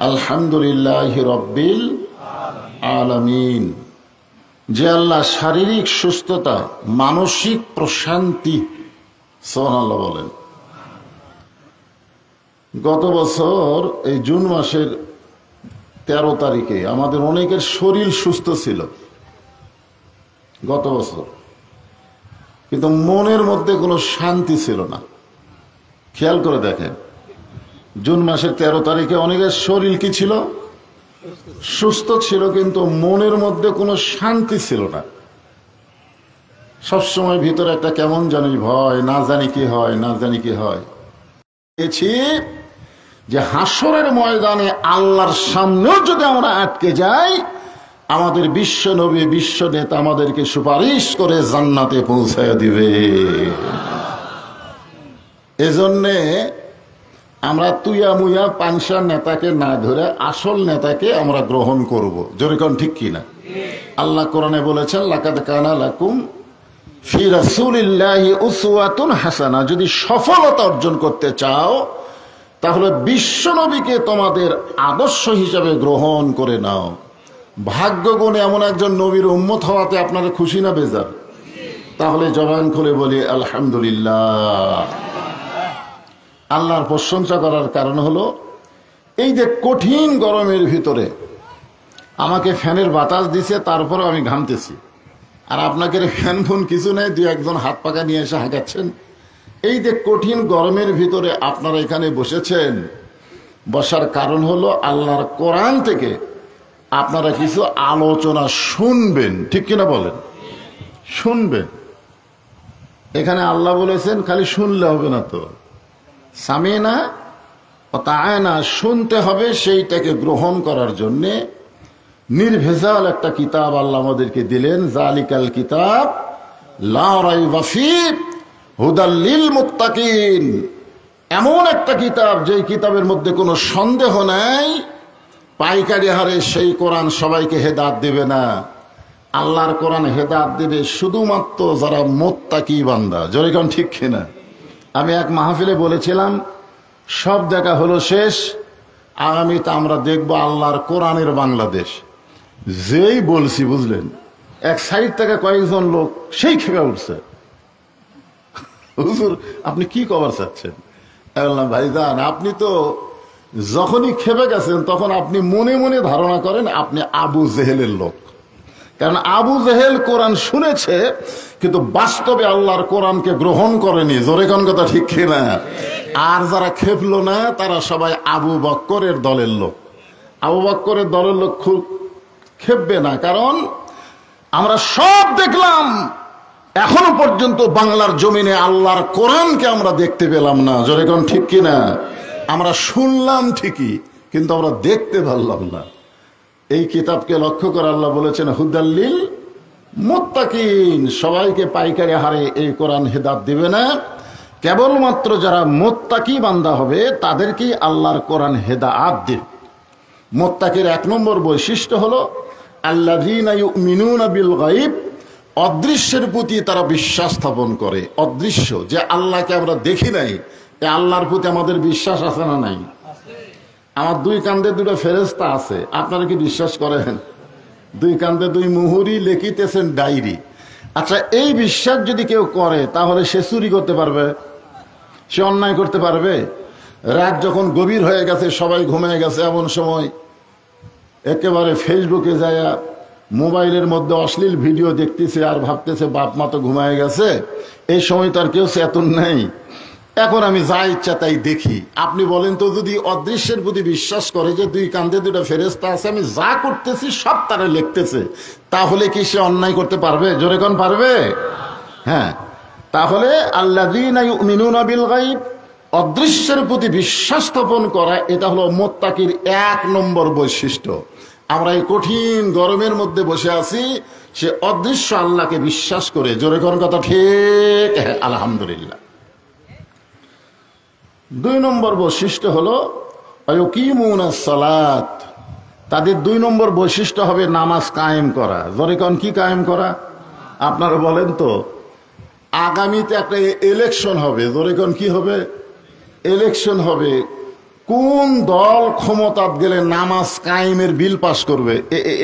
আলহামদুলিল্লাহি রাব্বিল আলামিন। যে আল্লাহ শারীরিক সুস্থতা, মানসিক প্রশান্তি, সুবহানাল্লাহ বলেন। গত বছর এই জুন মাসের 13 তারিখে আমাদের অনেকের শরীর সুস্থ ছিল গত বছর, কিন্তু মনের মধ্যে কোনো শান্তি ছিল না। খেয়াল করে দেখেন, জুন মাসের 13 তারিখে অনেকের শরীর কি ছিল? সুস্থ ছিল, কিন্তু মনের মধ্যে কোনো শান্তি ছিল না। সবসময় ভিতরে একটা কেমন জানি ভয়, না জানি কি হয়, না জানি কি হয়। যে হাসরের ময়দানে আল্লাহর সামনেও যদি আমরা আটকে যাই, আমাদের বিশ্ব নবী, বিশ্ব নেতা আমাদেরকে সুপারিশ করে জান্নাতে পৌঁছায় দিবে। এজন্যে আমরা তুইয়া মুইয়া পাংশা নেতাকে না ধরে আসল নেতাকে আমরা গ্রহণ করব। জোরে কোন ঠিক কিনা? আল্লাহ কোরআনে বলেছেন, লাকাদ কানা লাকুম ফি রাসূলিল্লাহি উসওয়াতুন হাসানা। যদি সফলতা অর্জন করতে চাও, তাহলে বিশ্ব নবীকে তোমাদের আদর্শ হিসাবে গ্রহণ করে নাও। ভাগ্যগুণে এমন একজন নবীর উম্মত হওয়াতে আপনারা খুশি না বেজার? তাহলে জবান খুলে বলি আলহামদুলিল্লাহ। আল্লাহর প্রশংসা করার কারণ হলো, এই যে কঠিন গরমের ভিতরে আমাকে ফ্যানের বাতাস দিছে, তারপরেও আমি ঘামতেছি। আর আপনাকে ফ্যান ফোন কিছু নেই, দুই একজন হাত পাকা নিয়ে এসে হাঁকাচ্ছেন। এই যে কঠিন গরমের ভিতরে আপনারা এখানে বসেছেন, বসার কারণ হলো আল্লাহর কোরআন থেকে আপনারা কিছু আলোচনা শুনবেন। ঠিক কিনা বলেন? শুনবেন। এখানে আল্লাহ বলেছেন খালি শুনলে হবে না, তো সামিনা ও তাআনা, শুনতে হবে, সেইটাকে গ্রহণ করার জন্যে নির্ভেজাল একটা কিতাব আল্লাহ আমাদেরকে দিলেন। জালিকাল কিতাব লা রাইবা ফীহি হুদাল লিল মুত্তাকিন। এমন একটা কিতাব, যেই কিতাবের মধ্যে কোনো সন্দেহ নাই। পাইকারি হারে সেই কোরআন সবাইকে হেদায়েত দেবে না। আল্লাহর কোরআন হেদায়েত দেবে শুধুমাত্র যারা মুত্তাকি বান্দা। জোরে কোন ঠিক কিনা? আমি এক মাহফিলে বলেছিলাম, সব দেখা হলো শেষ, আগামীতে আমরা দেখব আল্লাহর কোরআনের বাংলাদেশ। যেই বলছি, বুঝলেন, এক সাইড থেকে কয়েকজন লোক সেই খেপে উঠছে, হুজুর আপনি কি কভার চাচ্ছেন? বললাম, ভাইজান, আপনি তো যখনই খেপে গেছেন তখন আপনি মনে মনে ধারণা করেন আপনি আবু জেহেলের লোক। কারণ আবু জেহেল কোরআন শুনেছে, কিন্তু বাস্তবে আল্লাহর কোরআনকে গ্রহণ করেনি। জোরে কোন কথা ঠিক কিনা? আর যারা খেপলো না, তারা সবাই আবু বক্করের দলের লোক। আবু বক্করের দলের লোক খুব খেপবে না, কারণ আমরা সব দেখলাম, এখনো পর্যন্ত বাংলার জমিনে আল্লাহর কোরআনকে আমরা দেখতে পেলাম না। জোরে কোন ঠিক কিনা? আমরা শুনলাম ঠিকই, কিন্তু আমরা দেখতে পারলাম না। এই কিতাবকে লক্ষ্য করে আল্লাহ বলেছেন হুদাল লিল মুত্তাকিন। সবাইকে পাইকারি হারে এই কোরআন হেদায়েত দিবে না, কেবলমাত্র যারা মুত্তাকি বান্দা হবে তাদেরকেই আল্লাহর কোরআন হেদায়েত দিবে। মুত্তাকির 1 নম্বর বৈশিষ্ট্য হলো আল্লাযীনা ইউমিনুনা বিল গায়ব। অদৃশ্যের প্রতি তারা বিশ্বাস স্থাপন করে। অদৃশ্য, যে আল্লাহকে আমরা দেখি নাই, এই আল্লাহর প্রতি আমাদের বিশ্বাস আছে না নাই? আমার 2 কান্দে 2টা ফেরেশতা আছে, আপনারা কি বিশ্বাস করেন? 2 কান্দে 2 মুহুরি লিখিতেছেন ডায়েরি। আচ্ছা, এই বিশ্বাস যদি কেউ করে, তাহলে সে চুরি করতে পারবে? সে অন্যায় করতে পারবে? রাত যখন গভীর হয়ে গেছে, সবাই ঘুমিয়ে গেছে, এমন সময় একেবারে ফেসবুকে যায় মোবাইলের মধ্যে অশ্লীল ভিডিও দেখতেছে, আর ভাবতেছে বাপ মা তো ঘুমায় গেছে, এই সময় তো আর কেউ চেতন নেই, এখন আমি যা ইচ্ছা তাই দেখি। আপনি বলেন তো, যদি অদৃশ্যের প্রতি বিশ্বাস করে যে 2 কান্দে 2টা ফেরেশতা আছে, আমি যা করতেছি সব তারা লিখতেছে, তাহলে কি সে অন্যায় করতে পারবে? জোরে কোন পারবে? হ্যাঁ। তাহলে আল্লাযীনা ইউমিনুনা বিল গায়ব, অদৃশ্যের প্রতি বিশ্বাস স্থাপন করা, এটা হলো মুত্তাকির 1 নম্বর বৈশিষ্ট্য। আমরা এই কঠিন গরমের মধ্যে বসে আছি, সে অদৃশ্য আল্লাহকে বিশ্বাস করে। জোরে কোন কথা ঠিক? হ্যাঁ, আলহামদুলিল্লাহ। 2 নম্বর বৈশিষ্ট্য হলো ইয়াকিমুনাস সালাত। তাদের 2 নম্বর বৈশিষ্ট্য হবে নামাজ কায়েম করা। জোরে কোন কি কায়েম করা? আপনারা বলেন তো, আগামীতে একটা ইলেকশন হবে, জোরে কোন কি হবে? ইলেকশন হবে। কোন দল ক্ষমতাত গেলে নামাজ কায়েমের বিল পাস করবে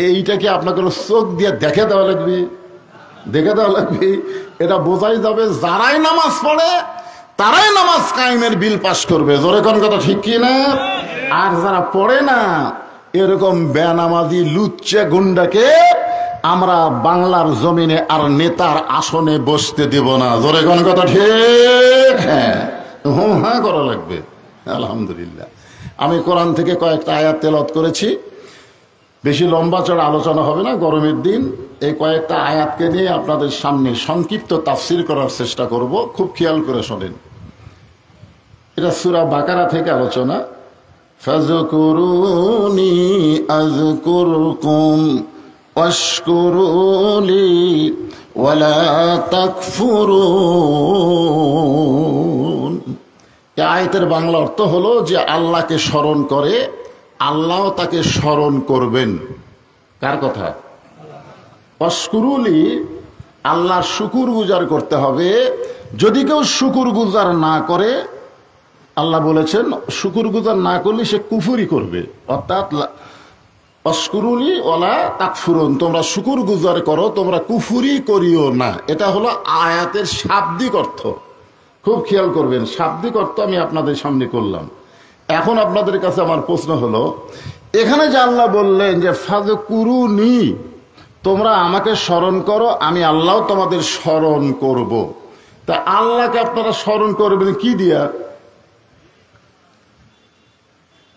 এইটা কি আপনাকে চোখ দিয়ে দেখে দেওয়া লাগবে? দেখে দেওয়া লাগবে? এটা বোঝাই যাবে যারাই নামাজ পড়ে তারাই নামাজ কায়েমের বিল পাস করবে। জোরে কোন কথা ঠিক কি না? আর যারা পড়ে না এরকম বেনামাজি লুচ্চে গুন্ডাকে আমরা বাংলার জমিনে আর নেতার আসনে বসতে দেব না। জোরে কোন কথা ঠিক? হ্যাঁ, হ্যাঁ করা লাগবে। আলহামদুলিল্লাহ, আমি কোরআন থেকে কয়েকটা আয়াত তেলাওয়াত করেছি। বেশি লম্বা চড়া আলোচনা হবে না, গরমের দিন। এই কয়েকটা আয়াতকে নিয়ে আপনাদের সামনে সংক্ষিপ্ত তাফসির করার চেষ্টা করব। খুব খেয়াল করে শোনেন। এটা সূরা বাকারা থেকে আলোচনা। ফাযকুরুনি আযকুরকুম ওয়াশকুরুলি ওয়ালা তাকফুরুন। এই আয়াতের বাংলা অর্থ হলো যে আল্লাহকে স্মরণ করে আল্লাহ তাকে স্মরণ করবেন। কার কথা? ওয়াশকুরুলি, আল্লাহর শুকুর গুজার করতে হবে। যদি কেউ শুকুর গুজার না করে, আল্লাহ বলেছেন শুকুর গুজার না করলে সে কুফরি করবে। অর্থাৎ ওয়াশকুরুলি ওয়ালা তাকফুরুন, তোমরা শুকুর গুজার করো, তোমরা কুফরি করিও না। এটা হলো আয়াতের শাব্দিক অর্থ। খুব খেয়াল করবেন, শাব্দিক অর্থ আমি আপনাদের সামনে করলাম। এখন আপনাদের কাছে আমার প্রশ্ন হলো, এখানে যে আল্লাহ বললেন যে ফাযকুরুনি, তোমরা আমাকে স্মরণ করো, আমি আল্লাহ তোমাদের স্মরণ করব। তা আল্লাহকে আপনারা স্মরণ করবেন কি দিয়া?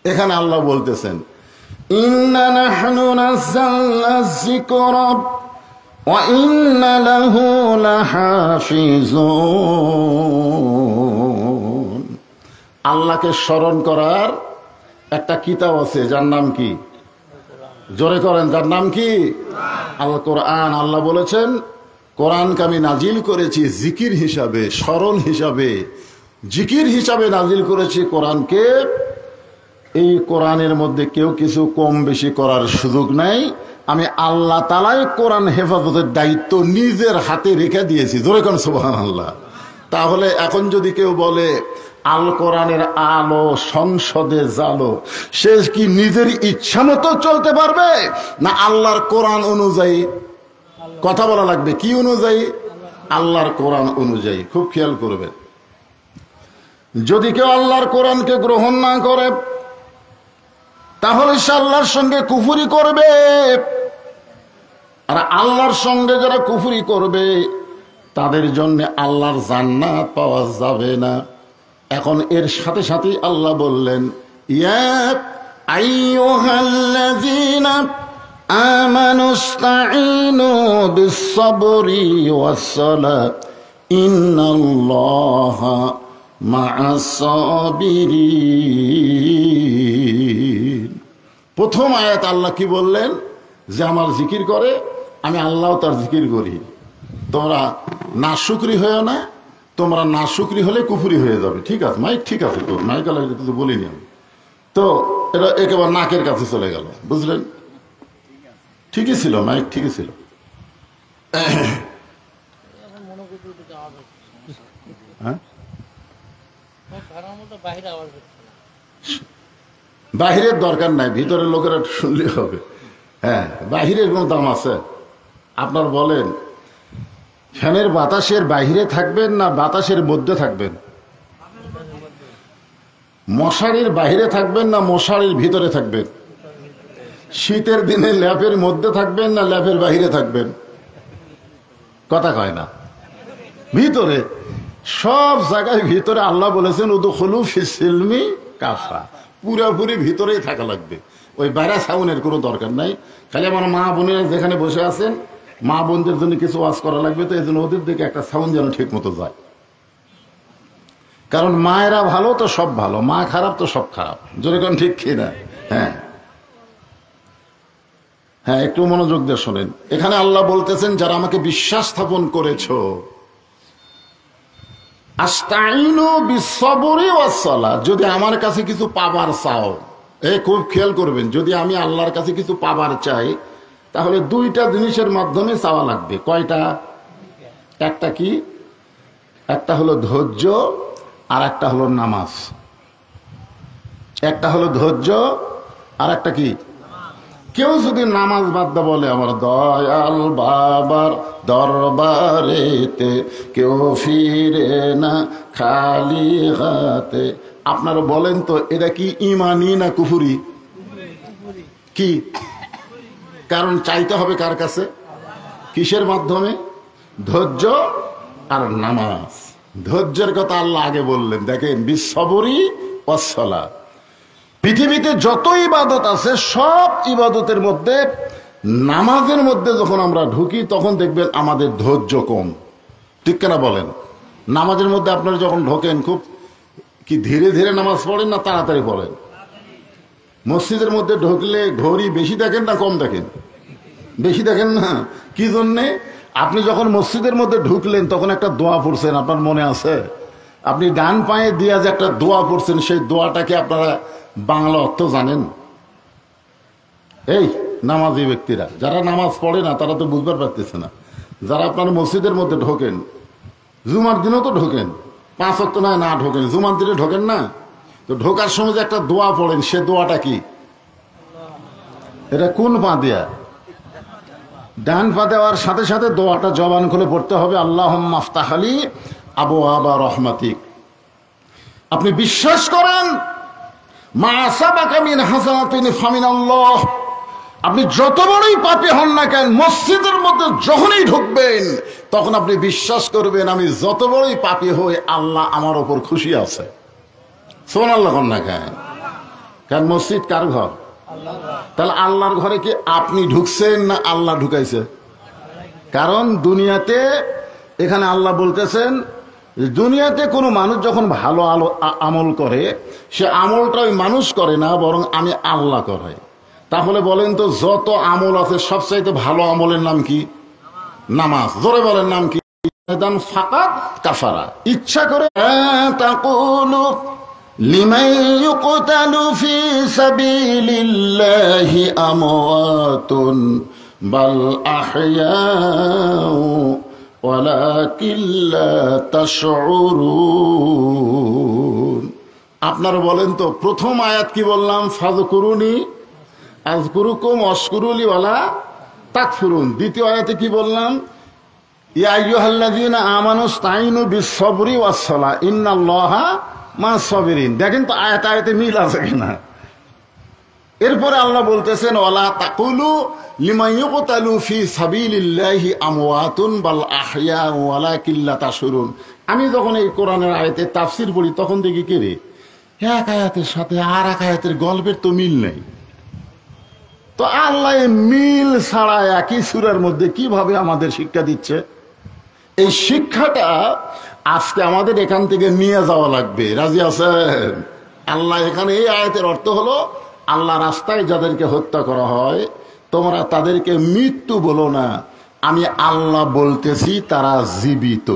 এখানে আল্লাহ বলতেছেন ইন্না নাহনু নাযালনা যিকরা ওয়া ইন্না লাহু লাহাফিজুন। আল্লাহকে স্মরণ করার একটা কিতাব আছে, যার নাম কি? জোরে করেন, যার নাম কি? আল কোরআন। আল্লাহ বলেছেন কোরআনকে আমি নাজিল করেছি জিকির হিসাবে, স্মরণ হিসাবে, জিকির হিসাবে নাজিল করেছি কোরআনকে। এই কোরআনের মধ্যে কেউ কিছু কম বেশি করার সুযোগ নাই। আমি আল্লাহ তাআলাই কোরআন হেফাজতের দায়িত্ব নিজের হাতে রেখে দিয়েছি। জোরে কোন সুবহানাল্লাহ। তাহলে এখন যদি কেউ বলে আল কোরআনের আলো সংসদে জালো, সে কি নিজের ইচ্ছা মতো চলতে পারবে না আল্লাহর কোরআন অনুযায়ী? কথা বলা লাগবে। কি অনুযায়ী? আল্লাহর কোরআন অনুযায়ী। খুব খেয়াল করবেন, যদি কেউ আল্লাহর কোরআনকে গ্রহণ না করে তাহলে সে আল্লাহর সঙ্গে কুফরি করবে। আর আল্লাহর সঙ্গে যারা কুফরি করবে তাদের জন্য আল্লাহর জান্নাত পাওয়া যাবে না। এখন এর সাথে সাথে আল্লাহ বললেন ইয়া আইয়ুহাল্লাযীনা আমানুস্তাঈনু বিস-সাবরি ওয়াস-সালাত ইন্নাল্লাহা মা'আস-সাবিরিন। প্রথম আয়াত আল্লাহ কি বললেন? যে আমার জিকির করে আমি আল্লাহ তার জিকির করি। তোমরা নাশুকরি হয়েও না, তোমরা নাশুকরি হলে কুফরি হয়ে যাবে। ঠিক আছে, মাইক ঠিক আছে, তো মাইক আল্লাহ তো বলিনি আমি। তো এটা একেবারে নাকের কাছে চলে গেল, বুঝলেন? ঠিকই ছিল, মাইক ঠিকই ছিল। হ্যাঁ, বাহিরের দরকার নাই, ভিতরের লোকেরা শুনলে হবে। হ্যাঁ, বাহিরের কোনো দাম আছে? আপনার বলেন, ফ্যানের বাতাসের বাহিরে থাকবেন না বাতাসের মধ্যে থাকবেন? মশারির বাহিরে থাকবেন না মশারির ভিতরে থাকবেন? শীতের দিনে ল্যাপের মধ্যে থাকবেন না ল্যাপের বাহিরে থাকবেন? কথা কয় না। ভিতরে, সব জায়গায় ভিতরে। আল্লাহ বলেছেন উদখুলু ফিস-সিলমি কাফা, পুরোপুরি ভিতরেই থাকা লাগবে। ওই বাইরে সাউনের কোনো দরকার নাই। খালি আমার মা বোনেরা যেখানে বসে আছেন, মা বোনদের জন্য কিছু ওয়াজ করা লাগবে, তো এই জন্য ওদের দিকে একটা সাউন্ড যেন ঠিক মতো যায়। কারণ মায়েরা ভালো তো সব ভালো, মা খারাপ তো সব খারাপ। যেরকম ঠিক কিনা? হ্যাঁ হ্যাঁ, একটু মনোযোগ দিয়ে শোনেন। এখানে আল্লাহ বলতেছেন যারা আমাকে বিশ্বাস স্থাপন করেছো, আস্তাইনু বিস-সাবরি ওয়াস-সালাত, যদি আমার কাছে কিছু পাবার চাও, খুব খেয়াল করবেন, যদি আমি আল্লাহর কাছে কিছু পাবার চাই তাহলে দুইটা জিনিসের মাধ্যমে চাওয়া লাগবে। কয়টা? একটা কি? একটা হলো ধৈর্য, আর একটা হলো নামাজ। একটা হলো ধৈর্য, আর একটা কি? কেউ যদি নামাজ বাদ দা বলে আমার দয়াল বাবার দরবারেতে কেউ ফিরে না খালি হাতে, আপনারা বলেন তো এটা কি ইমানি না কুফুরি? কি? কারণ চাইতে হবে কার কাছে? কিসের মাধ্যমে? ধৈর্য আর নামাজ। ধৈর্যের কথা আল্লাহ আগে বললেন, দেখেন বিসবরি ওয়াসসালাহ। পৃথিবীতে যত ইবাদত আছে সব ইবাদতের মধ্যে নামাজের মধ্যে যখন আমরা ঢুকি তখন দেখবেন আমাদের ধৈর্য কম। ঠিক কেনা বলেন? নামাজের মধ্যে আপনারা যখন ঢোকেন খুব কি ধীরে ধীরে নামাজ পড়েন না তাড়াতাড়ি পড়েন? মসজিদের মধ্যে ঢুকলে ঘড়ি বেশি দেখেন না কম দেখেন? বেশি দেখেন না। কি জন্যে? আপনি যখন মসজিদের মধ্যে ঢুকলেন তখন একটা দোয়া পড়ছেন, আপনার মনে আছে? আপনি ডান পায়ে দিয়া যে একটা দোয়া পড়ছেন, সেই দোয়াটাকে আপনারা বাংলা অর্থ জানেন? এই নামাজি ব্যক্তিরা, যারা নামাজ পড়ে না তারা তো বুঝবার পারতেছে না। যারা আপনার মসজিদের মধ্যে ঢোকেন, জুমার দিনও তো ঢোকেন, 5 ওয়াক্ত নয় না ঢোকেন, জুমার দিনে ঢোকেন না, তো ঢোকার সময় যে একটা দোয়া পড়েন, সে দোয়াটা কি? এটা কোন পা দিয়া? ডান পা দেওয়ার সাথে সাথে দোয়াটা জবান খুলে পড়তে হবে, আল্লাহুম্মা আফতাহ লি আবওয়াবা রাহমাতিক। আপনি বিশ্বাস করেন মা সাবাকা মিন হাসানাতিন ফামিনাল্লাহ, আপনি যত বড়ই পাপী হন না কেন মসজিদের মধ্যে যখনই ঢুকবেন তখন আপনি বিশ্বাস করবেন আমি যত বড়ই পাপী হই আল্লাহ আমার ওপর খুশি আছে। সুবহানাল্লাহ না কেন? কারণ মসজিদ কার ঘর? তাহলে আল্লাহর ঘরে কি আপনি ঢুকছেন না আল্লাহ ঢুকাইছে? কারণ দুনিয়াতে এখানে আল্লাহ বলতেছেন দুনিয়াতে কোনো মানুষ যখন ভালো আমল করে সে আমলটা ওই মানুষ করে না, বরং আমি আল্লাহ করাই। তাহলে বলেন তো যত আমল আছে সবচাইতে ভালো আমলের নাম কি? নামাজ। জোরে বলেন নাম কি? ফাকাত কাফারা। ইচ্ছা করে তাকুলু লিমান ইউকতালু ফি সাবিলিল্লাহি আমওয়াতুন বাল আহইয়াউ ওয়ালাকিন লা তাশউরুন। আপনারা বলেন তো প্রথম আয়াত কি বললাম? ফাযকুরুনি আযকুরুকুম ওয়াশকুরুলি ওয়ালা তাকফুরুন। দ্বিতীয় আয়াতে কি বললাম? ইয়া আইয়ুহাল্লাযীনা আমানু ইসতাঈনু বিস-সাবরি ওয়াস-সালাহ ইন্নাল্লাহা মা'আস-সাবিরিন। দেখেন তো আয়াতে আয়াতে মিল আছে কিনা? এরপরে আল্লাহ বলতেছেন ওয়ালা তাকুলু লিমান ইউকতালু ফি সাবিলিল্লাহি আমওয়াতুন বাল আহইয়াউ ওয়ালাকিন লা তাশউরুন। আমি যখন এই কোরআনের আয়াতের তাফসীর পড়ি তখন দেখি কি রে, এক আয়াতের সাথে আর এক আয়াতের গল্পের তো মিল নেই। তো আল্লাহ মিল ছাড়া একই সূরার মধ্যে কিভাবে আমাদের শিক্ষা দিচ্ছে? এই শিক্ষাটা আজকে আমাদের এখান থেকে নিয়ে যাওয়া লাগবে। রাজি আছেন? আল্লাহ এখানে এই আয়াতের অর্থ হলো আল্লাহ রাস্তায় যাদেরকে হত্যা করা হয় তোমরা তাদেরকে মৃত্যু বলো না, আমি আল্লাহ বলতেছি তারা জীবিত।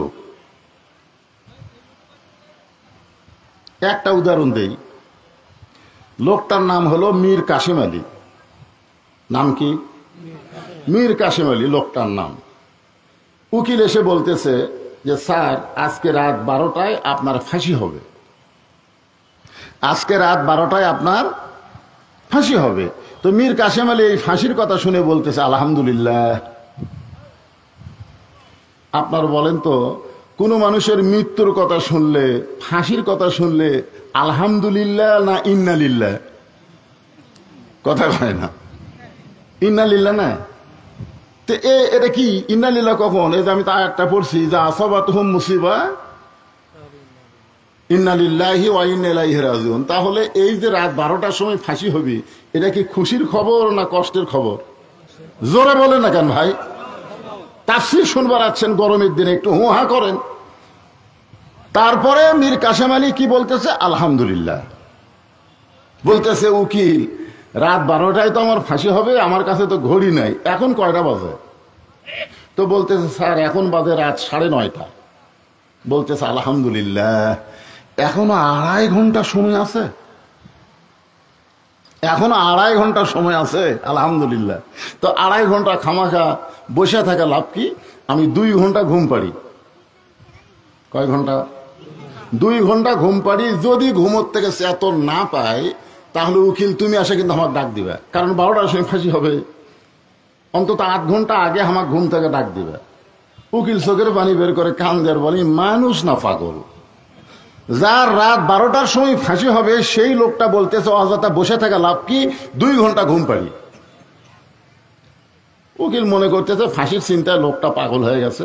একটা উদাহরণ দেই। লোকটার নাম হলো মীর কাসেম আলী। নাম কি? মীর কাসেম আলী লোকটার নাম। উকিল এসে বলতেছে যে স্যার আজকে রাত 12টায় আপনার ফাঁসি হবে, আজকে রাত 12টায় আপনার ফাঁসি হবে। তো মীর কাসেম আলী এই ফাঁসির কথা শুনে বলতেছে আলহামদুলিল্লাহ। আপনার বলেন তো কোন মানুষের মৃত্যুর কথা শুনলে, ফাঁসির কথা শুনলে আলহামদুলিল্লাহ না ইন্নালিল্লাহ? কথা কয় না? ইন্নালিল্লাহ না? তো এটা কি ইন্নালিল্লাহ কখন? এই যে আমি তা একটা পড়ছি যে আসাবাতুহুম মুসিবা ইন্নালিল্লাহি ওয়া ইন্না ইলাইহি রাজিউন। তাহলে এই যে রাত 12টার সময় ফাঁসি হবে এটা কি খুশির খবর না কষ্টের খবর? জোরে বলেন না কেন ভাই? তাফসীর শুনবার আছেন গরমের দিনে, একটু হুহা করেন। তারপরে মীর কাসেম আলী কি বলতেছে? আলহামদুলিল্লাহ। বলতেছে উকিল রাত 12টায় তো আমার ফাঁসি হবে, আমার কাছে তো ঘড়ি নাই, এখন কয়টা বাজে? তো বলতেছে স্যার এখন বাজে রাত 9:30। বলতেছে আলহামদুলিল্লাহ, এখনো 2.5 ঘন্টা সময় আছে, এখনো 2.5 ঘন্টা সময় আছে। আলহামদুলিল্লাহ। তো 2.5 ঘন্টা খামাখা বসে থাকা লাভ কি? আমি 2 ঘন্টা ঘুম পাড়ি। কয় ঘন্টা? 2 ঘন্টা ঘুম পাড়ি। যদি ঘুমোর থেকে চেতন না পাই তাহলে উকিল তুমি আসে কিন্তু আমাকে ডাক দিবে, কারণ 12টার সময় ফাঁসি হবে, অন্তত 8 ঘন্টা আগে আমাকে ঘুম থেকে ডাক দিবে। উকিল চোখের পানি বের করে কান দেওয়ার বলি, মানুষ না পাগল? যার রাত 12টার সময় ফাঁসি হবে সেই লোকটা বলতেছে অযথা বসে থাকা লাভ কি, 2 ঘন্টা ঘুম পাড়ি। উকিল মনে করতেছে ফাঁসির চিন্তায় লোকটা পাগল হয়ে গেছে,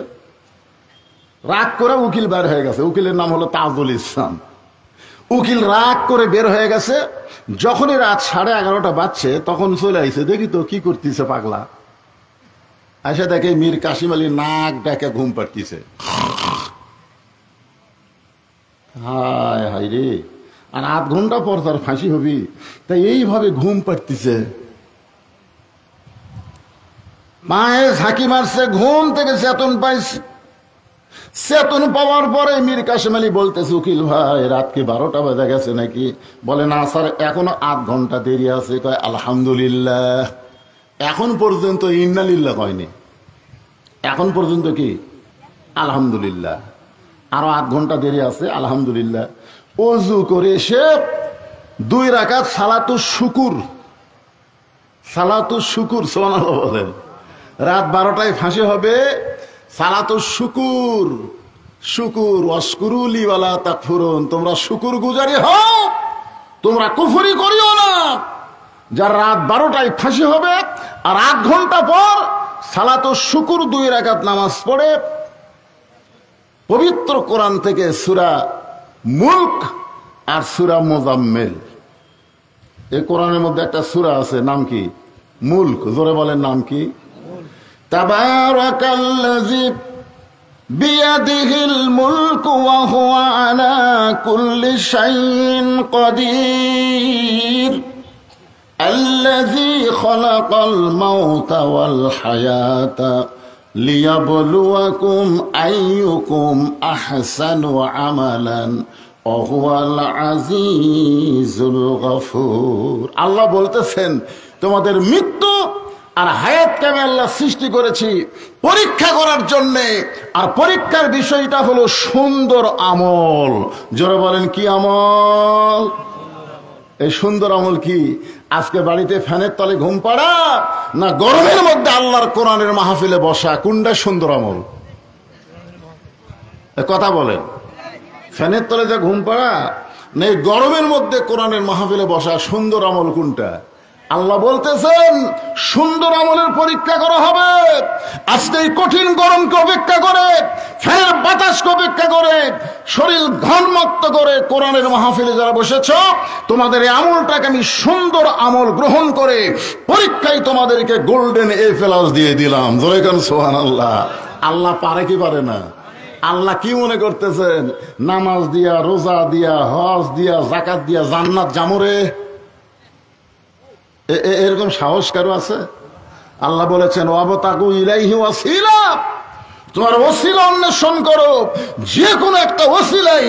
রাগ করে উকিল বের হয়ে গেছে। উকিলের নাম হলো তাজুল ইসলাম। উকিল রাগ করে বের হয়ে গেছে। যখনই রাত 11:30 বাজছে তখন চলে আইছে, দেখি তো কি করতেছে পাগলা। আইসা দেখে মীর কাসিম আলী নাক ডাকে ঘুম পাড়তিছে। হায় হায় রে, আর 8 ঘন্টা পর তার ফাঁসি হবি, তাই এইভাবে ঘুম পাড়তিছে। মায়ে ঝাঁকি মারছে, ঘুম থেকে চেতন পাইছে। চেতন পাওয়ার পরে মীর কাসিম আলী বলতেছে, উকিল ভাই রাত কি 12টা বাজে গেছে নাকি? বলে না স্যার, এখনো 8 ঘন্টা দেরি আছে। কয় আলহামদুলিল্লাহ। এখন পর্যন্ত ইন্নালিল্লাহ কয়নি, এখন পর্যন্ত কি আলহামদুলিল্লাহ। আরো 8 ঘন্টা দেরি আছে, আলহামদুলিল্লাহ। ওযু করে এসে 2 রাকাত সালাতুশ শুকুর, সালাতুশ শুকুর সুবহানাল্লাহ বলেন। রাত 12টায় ফাঁসি হবে, সালাতুশ শুকুর, শুকুর ওয়াশকুরুলি ওয়ালা তাকফুরুন, তোমরা শুকুর গুজারি হও, তোমরা কুফরি করিও না। যার রাত 12টায় ফাঁসি হবে আর 8 ঘন্টা পর সালাতুশ শুকুর 2 রাকাত নামাজ পড়ে পবিত্র কোরআন থেকে সূরা মুলক আর সূরা মুজাম্মিল, এই কোরআনের মধ্যে একটা সূরা আছে, নাম কি? মুলক। জোরে বলেন, নাম কি? তাবারাকাল্লাযী বিয়াদিহিল মুলকু ওয়া হুয়া আলা কুল্লি শাইইন কাদির আল্লাযী খালাকাল মাউতা ওয়াল হায়াতা লিয়াবলুয়াকুম আইয়ুকুম আহসানু আমালান ওয়া হুয়াল আজিজুল গফুর। আল্লাহ বলতেছেন, তোমাদের মৃত্যু আর হায়াতকে আমি আল্লাহ সৃষ্টি করেছি পরীক্ষা করার জন্যে, আর পরীক্ষার বিষয়টা হলো সুন্দর আমল। জোরে বলেন, কি আমল? এই সুন্দর আমল কি? আজকে বাড়িতে ফ্যানের তলে ঘুম পাড়া, না গরমের মধ্যে আল্লাহর কোরআনের মাহফিলে বসা, কোনটা সুন্দর আমল? কথা বলেন। ফ্যানের তলে যে ঘুম পাড়া, না এই গরমের মধ্যে কোরআনের মাহফিলে বসা, সুন্দর আমল কোনটা? আল্লাহ বলতেছেন সুন্দর আমলের পরীক্ষা করা হবে। আজকে এই কঠিন গরমকে উপেক্ষা করে, ফ্যানের বাতাসকে উপেক্ষা করে, শরীর ঘনমুক্ত করে কোরআনের মাহফিলে যারা বসেছ, তোমাদের এই আমলটাকে আমি সুন্দর আমল গ্রহণ করে পরীক্ষায় তোমাদেরকে গোল্ডেন এ প্লাস দিয়ে দিলাম। জোরে কোন সুবহানাল্লাহ। আল্লাহ পারে কি পারে না? আল্লাহ কি মনে করতেছেন নামাজ দিয়া, রোজা দিয়া, হজ দিয়া, যাকাত দিয়া জান্নাত জামরে? এরকম সাহস কারো আছে? আল্লাহ বলেছেন ওয়াবতাগু ইলাইহি ওয়াসিলা, তোমার ওসিলা অন্বেষণ করো, যে কোনো একটা ওসিলাই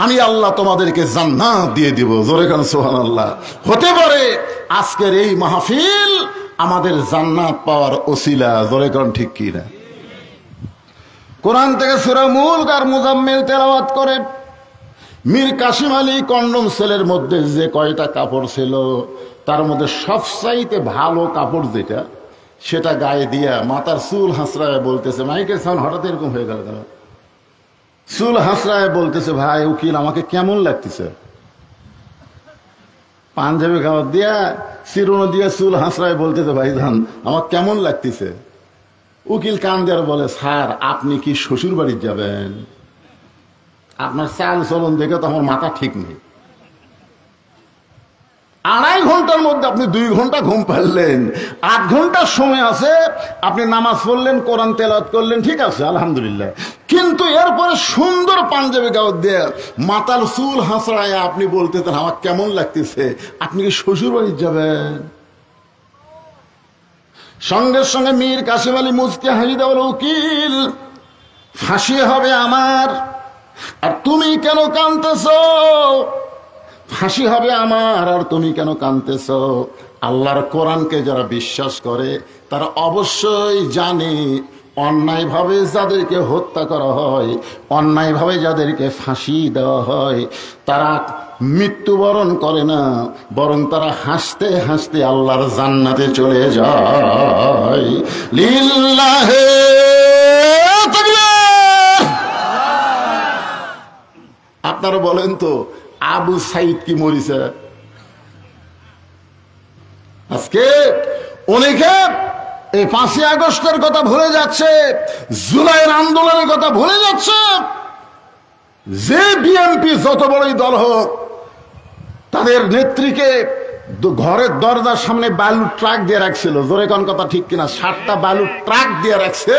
আমি আল্লাহ তোমাদেরকে জান্নাত দিয়ে দিব। জোরে কান সুবহানাল্লাহ। হতে পারে আজকের এই মাহফিল আমাদের জান্নাত পাওয়ার ওসিলা। জোরে কান ঠিক কি না? কোরআন থেকে সূরা মুলক আর মুজাম্মিল তেলাওয়াত করে মীর কাসিম আলী কন্ডম সেলের মধ্যে যে কয়টা কাপড় ছিল তার মধ্যে সবচাইতে ভালো কাপড় যেটা, সেটা গায়ে দিয়া মাথার চুল হাসরায় বলতেছে, মাইকের সাউন্ড হঠাৎ এরকম হয়ে গেল কেন? চুল হাসরায় বলতেছে, ভাই উকিল আমাকে কেমন লাগতেছে? পাঞ্জাবি খাবার দিয়া, চিরুনো দিয়া চুল হাসরায় বলতেছে, ভাইজান আমার কেমন লাগতেছে? উকিল কান দেয়ার বলে, স্যার আপনি কি শ্বশুর বাড়ি যাবেন? আপনার চাল চলন দেখে তো আমার মাথা ঠিক নেই। 2.5 ঘন্টার মধ্যে আপনি 2 ঘন্টা ঘুম পারলেন, 8 ঘন্টার সময় আছে, আপনি নামাজ পড়লেন, কোরআন তেলাওয়াত করলেন, ঠিক আছে আলহামদুলিল্লাহ। কিন্তু এরপরে সুন্দর পাঞ্জাবি গাউত দিয়ে মাথার চুল হাসড়ায় আপনি বলতেছেন আমার কেমন লাগতেছে? আপনি কি শ্বশুর বাড়ি যাবেন? সঙ্গে সঙ্গে মীর কাসিম আলী মুচকি হাসি দেওয়া, উকিল ফাঁসি হবে আমার, আর তুমি কেন কাঁদতেছ? ফাঁসি হবে আমার আর তুমি কেন কাঁদতেছ? আল্লাহর কোরআনকে যারা বিশ্বাস করে তারা অবশ্যই জানে অন্যায়ভাবে যাদেরকে হত্যা করা হয়, অন্যায়ভাবে যাদেরকে ফাঁসি দেওয়া হয়, তারা মৃত্যুবরণ করে না, বরং তারা হাসতে হাসতে আল্লাহর জান্নাতে চলে যায়। লিল্লাহে তাকবীর। আপনারা বলেন তো, আবু সাইদ কি মরিছে? আজকে অনেকে এই 5ই আগস্টের কথা ভুলে যাচ্ছে, জুলাইয়ের আন্দোলনের কথা ভুলে যাচ্ছে। যে বিএনপি যত বড়ই দল হোক, তাদের নেত্রীকে ঘরের দরজার সামনে বালুর ট্রাক দিয়ে রাখছিল, জোরে কোন কথা ঠিক কিনা, 7টা বালুর ট্রাক দিয়ে রাখছে।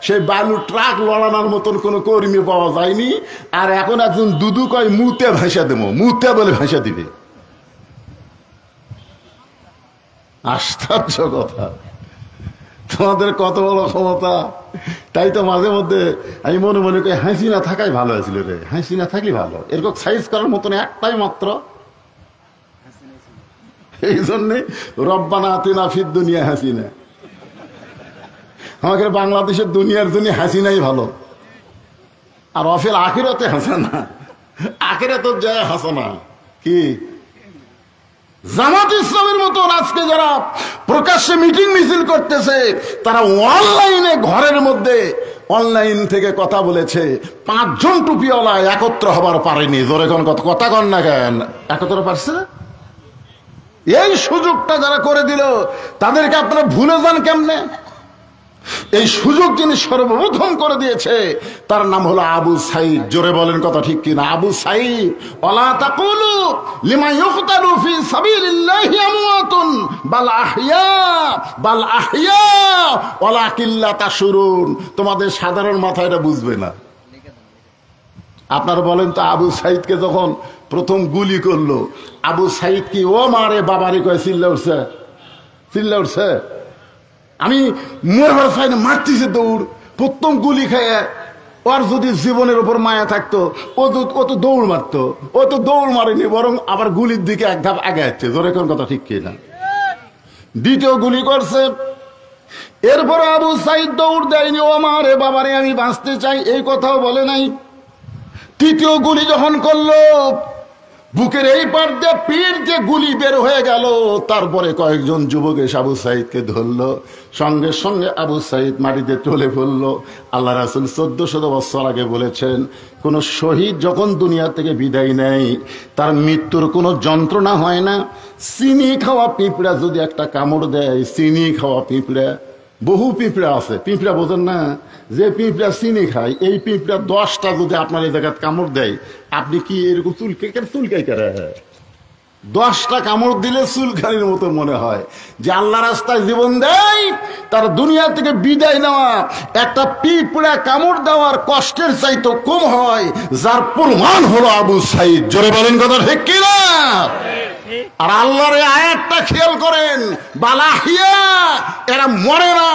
সেই বালুর ট্রাক লড়ানোর মতন কোন কর্মী পাওয়া যায়নি। আর এখন একজন দুদু কয় মুতে ভাষা দেবো, মুতে বলে ভাষা দিবে। আশ্চর্য কথা, তোমাদের কত বড় ক্ষমতা। তাই তো মাঝে মধ্যে আমি মনে মনে করি হাসিনা থাকাই ভালো হয়েছিল রে, হাসিনা থাকলে ভালো। এরকম সাইজ করার মতন একটাই মাত্র। এই জন্যে রব্বানা আতিনা ফিদ দুনিয়া হাসিনা। আমাকে বাংলাদেশের দুনিয়ার জন্য হাসিনাই ভালো। আর অফিল আখিরাতে হাসানা, আখিরাতের যায় হাসানা। কি জামাত ইসলামের মতন আজকে যারা প্রকাশ্যে মিটিং মিছিল করতেছে, তারা অনলাইনে ঘরের মধ্যে অনলাইন থেকে কথা বলেছে। 5 জন টুপিওয়ালা একত্র হবার পারেনি। জোরে কোন কথা কন না কেন, একত্র পারছে? এই সুযোগটা যারা করে দিল, তাদেরকে আপনারা ভুলে যান কেমনে? এই সুযোগ যিনি সর্বপ্রথম করে দিয়েছে, তার নাম হলো আবু সাইদ। জোরে বলেন কথা ঠিক কিনা? আবু সাইদ। ওয়ালা তাকুলু লিমা ইউকতালু ফি সাবিলিল্লাহি আমওয়াতুন বাল আহইয়া ওয়ালাকিন লা তাশউরুন। তোমাদের সাধারণ মাথা এটা বুঝবে না। আপনারা বলেন তো, আবু সাইদকে যখন প্রথম গুলি করলো, আবু সাইদ কি ও মারে বাবারে কয়ে চিল্লা উঠছে? চিল্লা উঠছে? আমি মরবার চাই না, মারতেছে দৌড়। প্রথম গুলি খেয়ে ওর যদি জীবনের উপর মায়া থাকতো, ও তো দৌড় মারতো। ও তো দৌড় মারেনি, বরং আবার গুলির দিকে এক ধাপ আগে যাচ্ছে। জোরে কোন কথা ঠিক কিনা? দ্বিতীয় গুলি করছে, এরপরে আবু সাইদ দৌড় দেয়নি, ও মারে বাবারে আমি বাঁচতে চাই, এই কথাও বলে নাই। তৃতীয় গুলি যখন করলো, বুকের এই পার দিয়ে পিঠ যে গুলি বের হয়ে গেল, তারপরে কয়েকজন যুবক এসে আবু সাইদকে ধরলো। সঙ্গে সঙ্গে আবু সাইদ মাটিতে টলে পড়লো। আল্লাহ রাসূল 1400 বছর আগে বলেছেন, কোন শহীদ যখন দুনিয়া থেকে বিদায় নেয়, তার মৃত্যুর কোনো যন্ত্রণা হয় না। চিনি খাওয়া পিঁপড়া যদি একটা কামড় দেয়, চিনি খাওয়া পিঁপড়া, বহু পিঁপড়া আছে, পিঁপড়া বোঝেন না, যে পিঁপড়া চিনি খায়, এই পিঁপড়া 10টা যদি আপনার এই জায়গায় কামড় দেয়, আপনি কি এরকম চুলকাই করে? 10টা কামড় দিলে চুলকানির মতো মনে হয়। যে আল্লাহ রাস্তায় জীবন দেয়, তার দুনিয়া থেকে বিদায় নেওয়া একটা পিঁপড়া কামড় দেওয়ার কষ্টের চাইতে কম হয়, যার প্রমাণ হলো আবু সাইদ। জোরে বলেন কথা ঠিক কিনা? আর আল্লাহর আয়াতটা খেয়াল করেন, বালাহিয়া, এরা মরে না,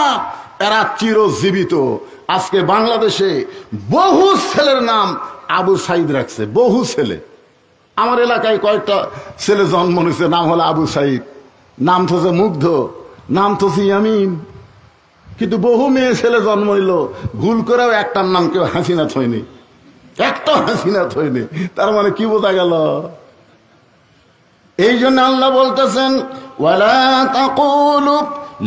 এরা চিরজীবিত। আজকে বাংলাদেশে বহু ছেলের নাম আবু সাইদ রাখছে, বহু ছেলে। আমার এলাকায় কয়েকটা ছেলে জন্ম নিয়েছে, নাম হলো আবু সাইদ, নাম থছে মুগ্ধ, নাম থছে ইয়ামিন। কিন্তু বহু মেয়ে ছেলে জন্ম নিল, ভুল করেও একটার নাম কেউ হাসিনা থয়নি, একটা হাসিনা থয়নি। তার মানে কি বোঝা গেল? এই জন্য আল্লাহ বলতেছেন, ওয়ালা তাকুলু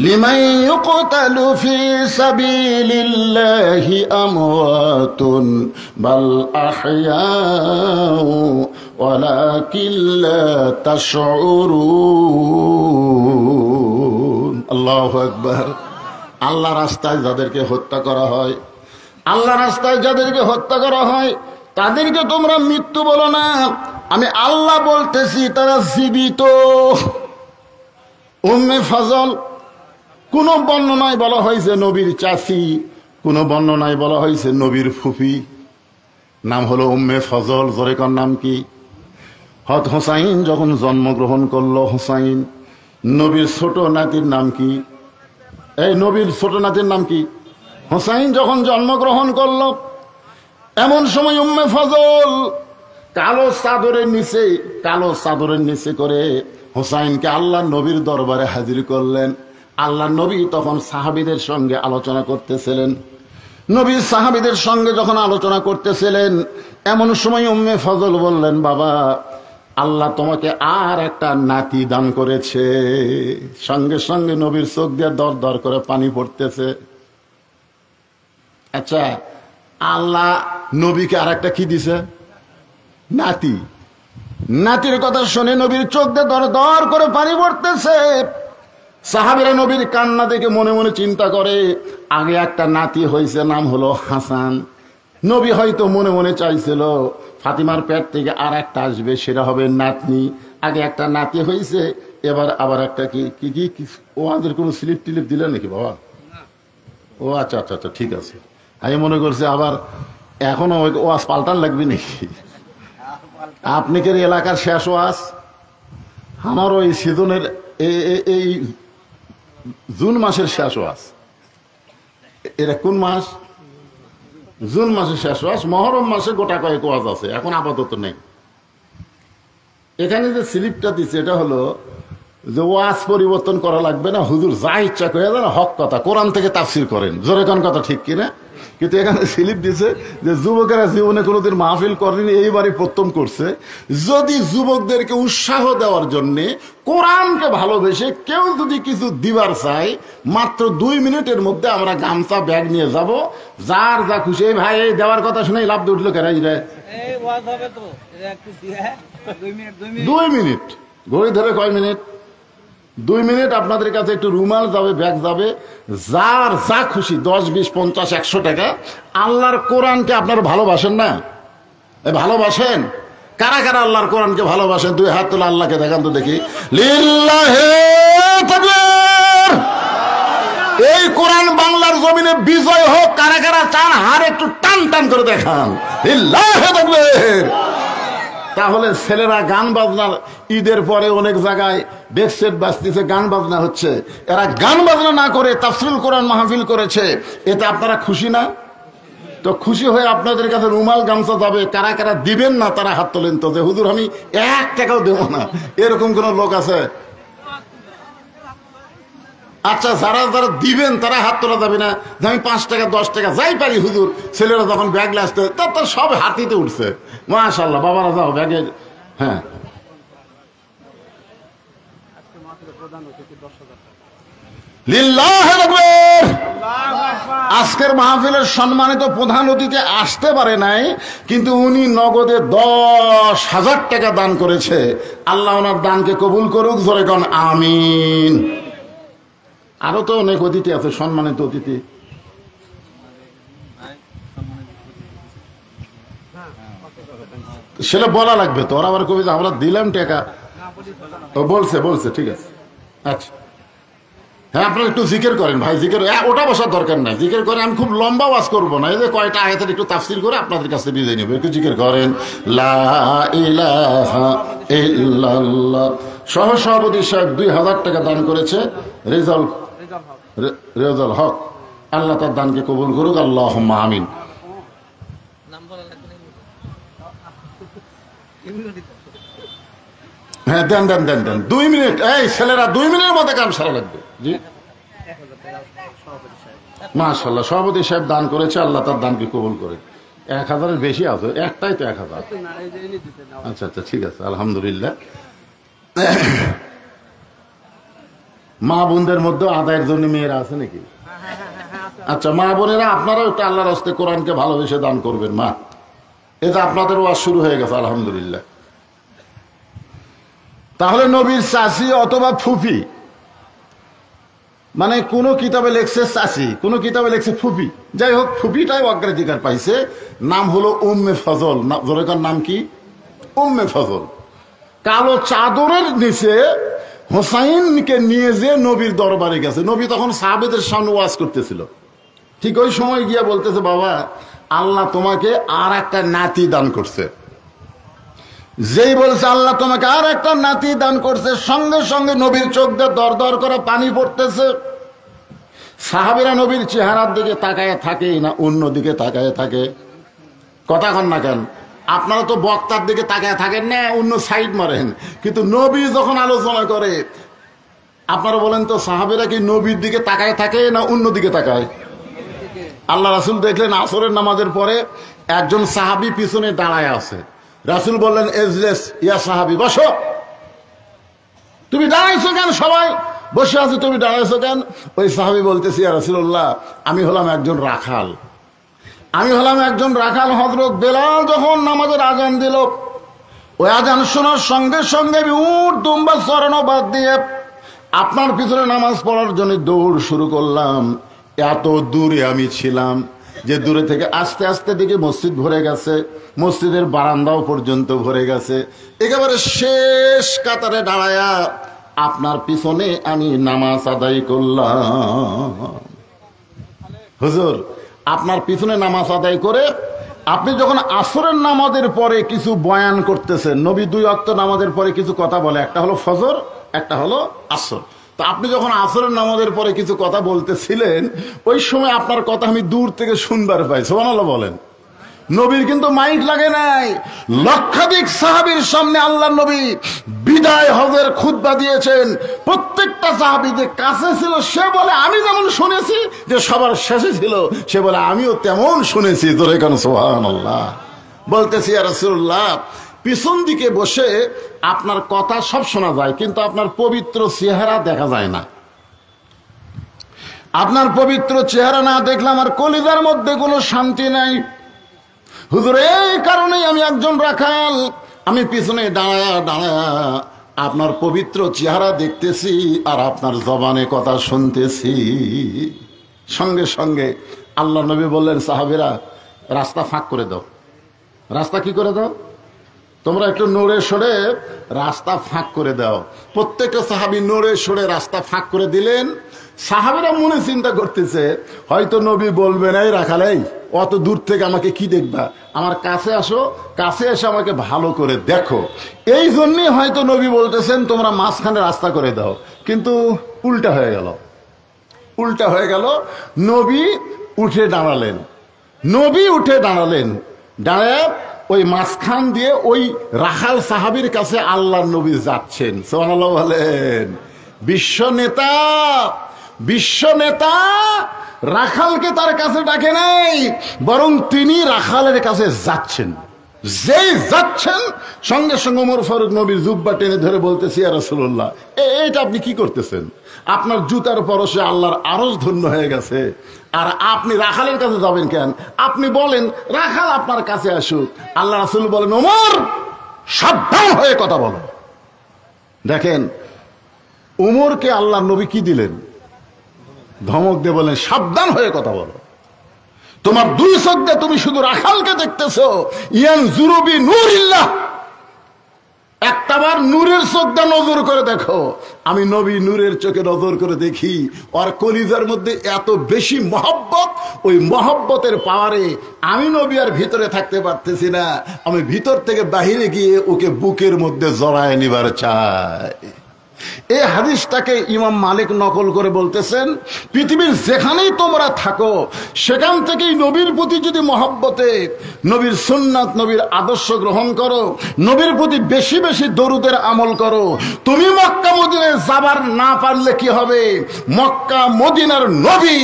লিমান ইউকতালু ফি সাবিলিল্লাহি আমওয়াতুন বাল আহইয়াউ ওয়ালাকিন লা তাশউরুন। আল্লাহু আকবার। আল্লাহ রাস্তায় যাদেরকে হত্যা করা হয়, আল্লাহ রাস্তায় যাদেরকে হত্যা করা হয়, তাদেরকে তোমরা মৃত্যু বলো না, আমি আল্লাহ বলতেছি তারা জীবিত। উম্মে ফজল, কোন বর্ণনায় বলা হয়েছে নবীর চাচি, কোন বর্ণনায় বলা হয়েছে নবীর ফুফি, নাম হলো উম্মে ফজল। জোরে কর নাম কি? হযরত হুসাইন যখন জন্মগ্রহণ করলো, হুসাইন নবীর ছোট নাতির নাম কি? এই নবীর ছোট নাতির নাম কি? হুসাইন যখন জন্মগ্রহণ করলো, এমন সময় উম্মে ফজল কালো চাদরের নিচে করে হুসাইনকে আল্লাহ নবীর দরবারে হাজির করলেন। আল্লাহ নবী তখন সাহাবীদের সঙ্গে আলোচনা করতেছিলেন। নবী সাহাবীদের সঙ্গে যখন আলোচনা করতেছিলেন, এমন সময় উম্মে ফজল বললেন, বাবা আল্লাহ তোমাকে আর একটা নাতি দান করেছে। সঙ্গে সঙ্গে নবীর চোখ দিয়ে দর দর করে পানি পড়তেছে। আচ্ছা, আল্লাহ নবীকে আর একটা কি দিছে? নাতি। নাতির কথা শুনে নবীর চোখ দিয়ে দর দর করে পানি পড়তেছে। সাহাবীরা নবীর কান্না দেখে মনে মনে চিন্তা করে, আগে একটা নাতি হয়েছে, নাম হলো হাসান। নবী হয়তো মনে মনে চাইছিল ফাতিমার পেট থেকে আর একটা আসবে, সেটা হবে নাতনি। আগে একটা নাতি হয়েছে, এবার আবার একটা কি কি কি ও আমাদের কোনো স্লিপ টিলিপ দিলে নাকি বাবা? ও আচ্ছা আচ্ছা আচ্ছা, ঠিক আছে। আমি মনে করছি আবার এখনো ওয়াজ পাল্টান লাগবে নাকি? আপনি কি এলাকার শেষ ওয়াজ? আমার ওই সিজনের এই জুন মাসের শেষ ওয়াজ। এটা কোন মাস? জুন মাসের শেষ ওয়াজ। মহরম মাসে গোটা কয়েক ওয়াজ আছে, এখন আপাতত নেই। এখানে যে স্লিপটা দিচ্ছে এটা হলো যে ওয়াজ পরিবর্তন করা লাগবে না, হুজুর যা ইচ্ছা করে দেন, হক কথা, কোরআন থেকে তাফসির করেন, জোরে কোন কথা ঠিক কিনা? কিন্তু এখানে স্লিপ দিছে যে যুবকেরা জীবনে কোনোদিন মাহফিল করেনি, এইবারই প্রথম করছে। যদি যুবকদেরকে উৎসাহ দেওয়ার জন্যে, কোরআনকে ভালোবেসে কেউ যদি কিছু দিবার চায়, মাত্র 2 মিনিটের মধ্যে আমরা গামছা ব্যাগ নিয়ে যাব, যার যা খুশি। ভাই এই দেওয়ার কথা শুনে লাভ দিয়ে উঠলো কেরাই রে। 2 মিনিট ঘড়ি ধরে কয় মিনিট? 2 মিনিট। আপনাদের কাছে একটু রুমাল যাবে, ব্যাগ যাবে, যার যা খুশি 10, 20, 50, 100 টাকা। আল্লাহর কোরআনকে আপনারা ভালোবাসেন না? ভালোবাসেন? কারা কারা আল্লাহর কোরআনকে ভালোবাসেন? 2 হাত তুলে আল্লাহকে দেখান তো দেখি। লিল্লাহি তাকবীর। এই কোরআন বাংলার জমিনে বিজয় হোক। কারা কারা চান? হার একটু টান টান করে দেখান। লিল্লাহি তাকবীর। তাহলে ছেলেরা গান বাজনার, ঈদের পরে অনেক জায়গায় ডেকসেট বাজতেছে, গান বাজনা হচ্ছে, এরা গান বাজনা না করে তাফসীরুল কোরআন মাহফিল করেছে, এতে আপনারা খুশি না? তো খুশি হয়ে আপনাদের কাছে রুমাল গামছা যাবে। কারা কারা দিবেন না তারা হাত তোলেন তো, যে হুজুর আমি 1 টাকাও দেবো না, এরকম কোন লোক আছে? আচ্ছা, যারা যারা দিবেন তারা হাত তোলা যাবে না যে আমি 5 টাকা 10 টাকা যাই পারি হুজুর। ছেলেরা যখন ব্যাগ আসতে তার সব হাতিতে উঠছে। মাশাআল্লাহ, বাবারা যাও ব্যাগে। হ্যাঁ, লিল্লাহি তাকবীর। আজকের মাহফিলের সম্মানিত প্রধান অতিথি আসতে পারে নাই, কিন্তু উনি নগদে 10,000 টাকা দান করেছে। আল্লাহ ওনার দানকে কবুল করুক, জোরে কোন আমিন। আরো তো অনেক অতিথি আছে, সম্মানিত অতিথি। সেটা বলা লাগবে তো, ওরা আবার কবি আমরা দিলাম টাকা। ও বলছে ঠিক আছে। আচ্ছা, হ্যাঁ, আপনারা একটু জিকির করেন ভাই, জিকির ওটা বসার দরকার নাই, জিকির করেন। আমি খুব লম্বা ওয়াজ করবো না, এই যে কয়টা আয়াতের একটু তাফসীর করে আপনাদের কাছে বিদায় নেব। একটু জিকির করেন। লা ইলাহা ইল্লাল্লাহ। সহসভাপতি সাহেব 2000 টাকা দান করেছে, রেজাল হক। আল্লাহ তার দানকে কবুল করুক, আল্লাহুম্মা আমিন। হ্যাঁ, দেন 2 মিনিট। এই ছেলেরা 2 মিনিটের মধ্যে কাম সারা লাগবে। জি, মাশাআল্লাহ, সভাপতি সাহেব দান করেছে, আল্লাহ তার দানকে কবুল করে। 1000-এর বেশি আছে, একটাই তো 1000। আচ্ছা আচ্ছা, ঠিক আছে, আলহামদুলিল্লাহ। মা বোনদের মধ্যে আদায়ের জন্য মেয়েরা আছে নাকি? আচ্ছা, মা বোনেরা আপনারাও একটু আল্লাহর হস্তে কোরআনকে ভালোবেসে দান করবেন। মা, এটা আপনাদের ওয়াজ শুরু হয়ে গেছে, আলহামদুলিল্লাহ। তাহলে নবীর চাচি অথবা ফুফি, মানে কোন কিতাবে লেখছে চাচি, কোন কিতাবে লেখছে ফুফি, যাই হোক ফুফিটাই অগ্রাধিকার পাইছে। নাম হলো উম্মে ফজল। জোরেকার নাম কি? উম্মে ফজল। কালো চাদরের নিচে হোসাইনকে নিয়ে যে নবীর দরবারে গেছে। নবী তখন সাহাবেদের সামনে ওয়াজ করতেছিল। ঠিক ওই সময় গিয়া বলতেছে, বাবা আল্লাহ তোমাকে আর একটা নাতি দান করছে। যেই বলছে আল্লাহ তোমাকে আর একটা নাতি দান করছে, সঙ্গে সঙ্গে নবীর চোখ দিয়ে দর দর করে পানি পড়তেছে। সাহাবীরা নবীর চেহারার দিকে তাকায় থাকে না অন্যদিকে তাকায় থাকে? কথা কন না কেন? আপনারা তো বক্তার দিকে তাকায় থাকেন না, অন্য সাইড মারেন। কিন্তু নবী যখন আলোচনা করে আপনারা বলেন তো, সাহাবীরা কি নবীর দিকে তাকায় থাকে না অন্য দিকে তাকায়? আল্লাহ রাসূল দেখলেন আসরের নামাজের পরে একজন সাহাবী পিছনে দাঁড়ায় আছে। রাসূল বললেন, এজলেস ইয়া সাহাবী, বসো। তুমি দাঁড়াইছো কেন? সবাই বসে আছে, তুমি দাঁড়াইছো কেন? ওই সাহাবী বলতেছি, ইয়া রাসূলুল্লাহ, আমি হলাম একজন রাখাল। হযরত বেলাল যখন নামাজের আজান দিল, ওই আজান শোনার সঙ্গে সঙ্গে আমি উট দুম্বা চড়ানো বাদ দিয়ে আপনার পিছনে নামাজ পড়ার জন্য দৌড় শুরু করলাম। এত দূরে আমি ছিলাম যে দূরে থেকে আস্তে আস্তে দিকে মসজিদ ভরে গেছে, মসজিদের বারান্দাও পর্যন্ত ভরে গেছে। একেবারে শেষ কাতারে দাঁড়ায়া আপনার পিছনে আমি নামাজ আদায় করলাম। হুজুর, আপনার পিছনে নামাজ আদায় করে আপনি যখন আসরের নামাজের পরে কিছু বয়ান করতেছেন, নবী 2 ওয়াক্ত নামাজের পরে কিছু কথা বলে, একটা হলো ফজর, একটা হলো আসর। তো আপনি যখন আসরের নামাজের পরে কিছু কথা বলতেছিলেন, ওই সময় আপনার কথা আমি দূর থেকে শুনবার পাই। সুবহানাল্লাহ বলেন। নবীর কিন্তু মাইক লাগে নাই। লক্ষাধিক সাহাবীর সামনে আল্লাহ নবী বিদায় হজের খুতবা দিয়েছেন। প্রত্যেকটা সাহাবী যে কাছে ছিল সে বলে আমি যেমন শুনেছি, যে সবার শেষে ছিল সে বলে আমিও তেমন শুনেছি। জোরে কান সুবহানাল্লাহ। বলতেছি, ইয়া রাসূলুল্লাহ, পিছন দিকে বসে আপনার কথা সব শোনা যায়, কিন্তু আপনার পবিত্র চেহারা দেখা যায় না। আপনার পবিত্র চেহারা না দেখলে আমার কলিজার মধ্যে কোনো শান্তি নাই। হুজুর, এই কারণেই আমি একজন রাখাল, আমি পিছনে দাঁড়ায়া আপনার পবিত্র চেহারা দেখতেছি আর আপনার জবানে কথা শুনতেছি। সঙ্গে সঙ্গে আল্লাহ নবী বললেন, সাহাবীরা রাস্তা ফাঁক করে দাও। রাস্তা কি করে দাও? তোমরা একটু নড়ে সরে রাস্তা ফাঁক করে দাও। প্রত্যেকটা সাহাবী নড়ে সরে রাস্তা ফাঁক করে দিলেন। সাহাবীরা মনে চিন্তা করতেছে, হয়তো নবী বলবেন, এই রাখালেই অত দূর থেকে আমাকে কি দেখবা, আমার কাছে আসো, কাছে এসে আমাকে ভালো করে দেখো। এই জন্যই হয়তো নবী বলতেছেন তোমরা মাঝখানে রাস্তা করে দাও। কিন্তু উল্টা হয়ে গেল। নবী উঠে দাঁড়ালেন। দাঁড়ায় ওই মাঝখান দিয়ে ওই রাখাল সাহাবীর কাছে আল্লাহর নবী যাচ্ছেন। সুবহানাল্লাহ বলেন। বিশ্ব নেতা রাখালকে তার কাছে ডাকে নাই, বরং তিনি রাখালের কাছে যাচ্ছেন। যেই যাচ্ছেন সঙ্গে সঙ্গে ওমর ফারুক নবীর জুব্বা টেনে ধরে বলতেছি, ইয়া রাসূলুল্লাহ, এইটা আপনি কি করতেছেন? আপনার জুতার পরশে আল্লাহর আরশ ধন্য হয়ে গেছে, আর আপনি রাখালের কাছে যাবেন কেন? আপনি বলেন রাখাল আপনার কাছে আসুক। আল্লাহ রাসূল বলেন, ওমর সাবধান হয়ে কথা বলো। দেখেন ওমরকে আল্লাহ নবী কি দিলেন? ধমক দিয়ে বলেন, সাবধান হয়ে কথা বলো। তোমার 2 চোখ দিয়ে তুমি শুধু রাখালকে দেখতেছো। ইয়ানজুরু বিনূরিল্লাহ, একটাবার নূরের চোখ দিয়ে নজর করে দেখো। আমি নবী নূরের চোখে নজর করে দেখি, ওর কলিজার মধ্যে এত বেশি মহব্বত, ওই মহব্বতের পাওয়ারে আমি নবী আর ভিতরে থাকতে পারতেছি না। আমি ভিতর থেকে বাহিরে গিয়ে ওকে বুকের মধ্যে জড়ায় নিবার চাই। এই হাদিসটাকে ইমাম মালিক নকল করে বলতেছেন, পৃথিবীর যেখানেই তোমরা থাকো সেখান থেকেই নবীর প্রতি যদি মহব্বতে নবীর সুন্নাত, নবীর আদর্শ গ্রহণ করো, নবীর প্রতি বেশি বেশি দরুদের আমল করো, তুমি মক্কা মদিনায় যাবার না পারলে কি হবে? মক্কা মদিনার নবী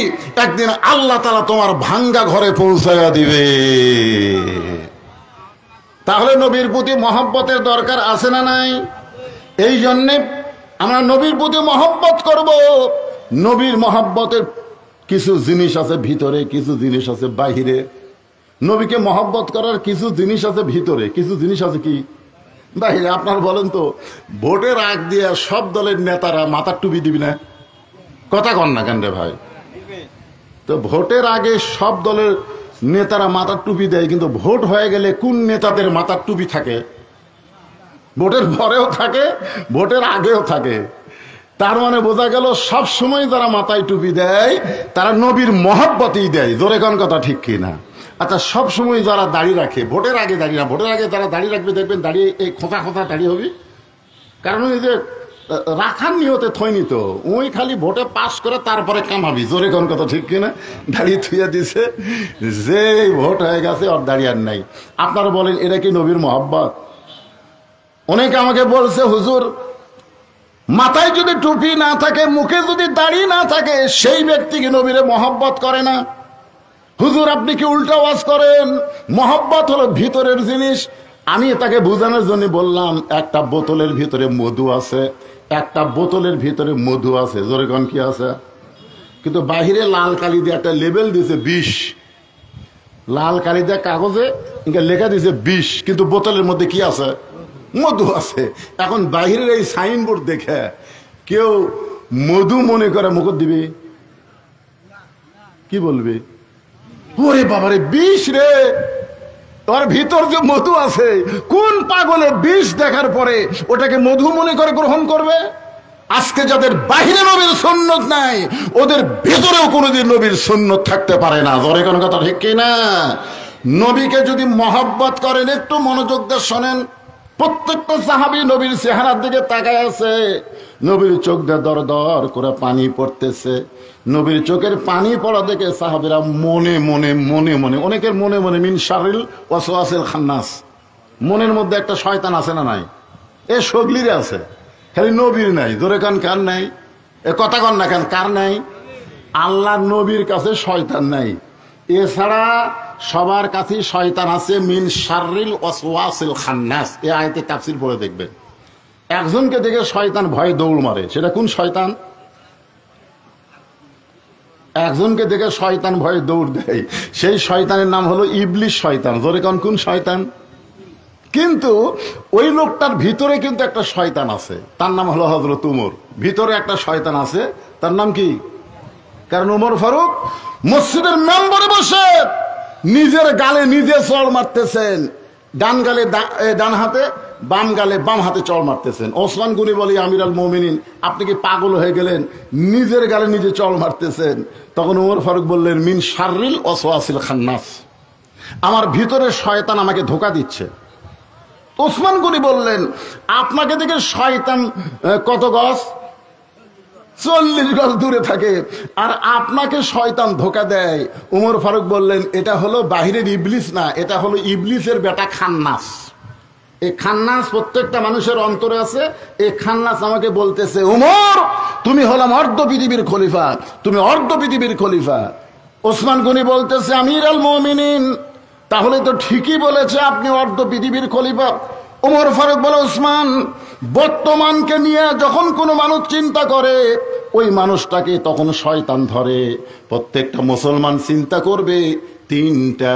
একদিন আল্লাহ তাআলা তোমার ভাঙ্গা ঘরে পৌঁছায়া দিবে। তাহলে নবীর প্রতি মহব্বতের দরকার আছে না নাই? এই জন্যে আমরা নবীর প্রতি মহব্বত করব। নবীর মহব্বতের কিছু জিনিস আছে ভিতরে, কিছু জিনিস আছে বাহিরে। নবীকে মহব্বত করার কিছু জিনিস আছে ভিতরে, কিছু জিনিস আছে কি বাহিরে। আপনার বলেন তো, ভোটের আগ দিয়ে সব দলের নেতারা মাথার টুপি দিবি না? কথা কন না কেন রে ভাই? তো ভোটের আগে সব দলের নেতারা মাথার টুপি দেয়, কিন্তু ভোট হয়ে গেলে কোন নেতাদের মাথার টুপি থাকে? ভোটের পরেও থাকে, ভোটের আগেও থাকে। তার মানে বোঝা গেল সব সময় যারা মাথায় টুপি দেয় তারা নবীর মহব্বতেই দেয়। জোরে কোন কথা ঠিক কিনা? আচ্ছা, সব সময় যারা দাড়ি রাখে, ভোটের আগে দাড়ি না, ভোটের আগে যারা দাড়ি রাখবে দেখবেন দাঁড়িয়ে এই খোঁচা খোঁচা দাড়ি হবে। কারণ এই যে রাখার নিয়তে থইনি তো, ওই খালি ভোটে পাস করে তারপরে কামাবি। জোরে কোন কথা ঠিক কিনা? দাঁড়িয়ে থুইয়া দিছে, যে ভোট হয়ে গেছে ওর দাঁড়িয়ে আর নাই। আপনারা বলেন এটা কি নবীর মহব্বত? অনেকে আমাকে বলছে, হুজুর মাথায় যদি টুপি না থাকে, মুখে যদি দাড়ি না থাকে, সেই ব্যক্তিকে নবীরে মহব্বত করে না। হুজুর আপনি কি উল্টা ওয়াজ করেন? মহব্বত হলো ভিতরের জিনিস। আমি তাকে বোঝানোর জন্য বললাম, একটা বোতলের ভিতরে মধু আছে, একটা বোতলের ভিতরে মধু আছে, জোরে কোন কি আছে? কিন্তু বাহিরে লাল কালি দিয়ে একটা লেবেল দিয়েছে 20, লাল কালি দিয়ে কাগজে লেখা দিয়েছে 20, কিন্তু বোতলের মধ্যে কি আছে? মধু আছে। এখন বাহিরের এই সাইনবোর্ড দেখে কেউ মধু মনে করে মুখ দিবে, কি বলবে? ওরে বাবারে 20 রে, তোর ভিতর যে মধু আছে, কোন পাগলে 20 দেখার পরে ওটাকে মধু মনে করে গ্রহণ করবে? আজকে যাদের বাহিরে নবীর সুন্নত নাই, ওদের ভিতরেও কোনোদিন নবীর সুন্নত থাকতে পারে না। জোরে কোন কথা ঠিক কি না? নবীকে যদি মহব্বত করেন, একটু মনোযোগ দিয়ে শোনেন। প্রত্যেকটা সাহাবী নবীর চেহারার দিকে তাকায় আছে, নবীর চোখ দিয়ে দর দর করে পানি পড়তেছে। নবীর চোখের পানি পড়া দেখে সাহাবীরা মনে মনে মনে মনে, অনেকের মনে মনে মিন শারিল ওয়াসওয়াসিল খান্নাস, মনের মধ্যে একটা শয়তান আছে না নাই? এ সগলিরে আছে, খালি নবীর নাই। জোরে কান কার নাই? এ কথা কন না কেন, কার নাই? আল্লাহর নবীর কাছে শয়তান নাই, এছাড়া সবার কাছে শয়তান আছে। মিন শারিল ওয়াসওয়াসিল খান্নাস, এই আয়াতে তাফসীর পড়ে দেখবেন। একজনকে দেখে শয়তান ভয়ে দৌড় মারে, সেটা কোন শয়তান? একজনকে দেখে শয়তান ভয়ে দৌড় দেয়, সেই শয়তানের নাম হলো ইবলিস শয়তান। জোরে কোন কোন শয়তান? কিন্তু ওই লোকটার ভিতরে কিন্তু একটা শয়তান আছে, তার নাম হলো হযরত উমর। ভিতরে একটা শয়তান আছে, তার নাম কি? কারণ উমর ফারুক মসজিদের মেম্বারে বসে নিজের গালে নিজে চড় মারতেছেন, ডান গালে ডান হাতে, বাম গালে বাম হাতে চড় মারতেছেন। ওসমান গনি বলে, আমির আল মোমিনিন আপনি কি পাগল হয়ে গেলেন? নিজের গালে নিজে চড় মারতেছেন। তখন উমর ফারুক বললেন, মিন শারিল ওয়াসওয়াসিল খান্নাস, আমার ভিতরে শয়তান আমাকে ধোঁকা দিচ্ছে। ওসমান গনি বললেন, আপনাকে দেখে শয়তান কত গজ? 40 গজ দূরে থাকে, আর আপনাকে শয়তান ধোঁকা দেয়। উমর ফারুক বললেন, এটা হলো বাহিরের ইবলিস না, এটা হলো ইবলিসের বেটা খান্নাস। এই খান্নাস প্রত্যেকটা মানুষের অন্তরে আছে। এই খান্নাস আমাকে বলতেছে, উমর তুমি হলাম অর্ধ পৃথিবীর খলিফা, তুমি অর্ধ পৃথিবীর খলিফা। ওসমান গনি বলতেছে, আমির আল মুমিনিন তাহলে তো ঠিকই বলেছে, আপনি অর্ধ পৃথিবীর খলিফা। ওমর ফারুক বলে, ওসমান বর্তমানকে নিয়ে যখন কোনো মানুষ চিন্তা করে, ওই মানুষটাকে তখন শয়তান ধরে। প্রত্যেকটা মুসলমান চিন্তা করবে তিনটা,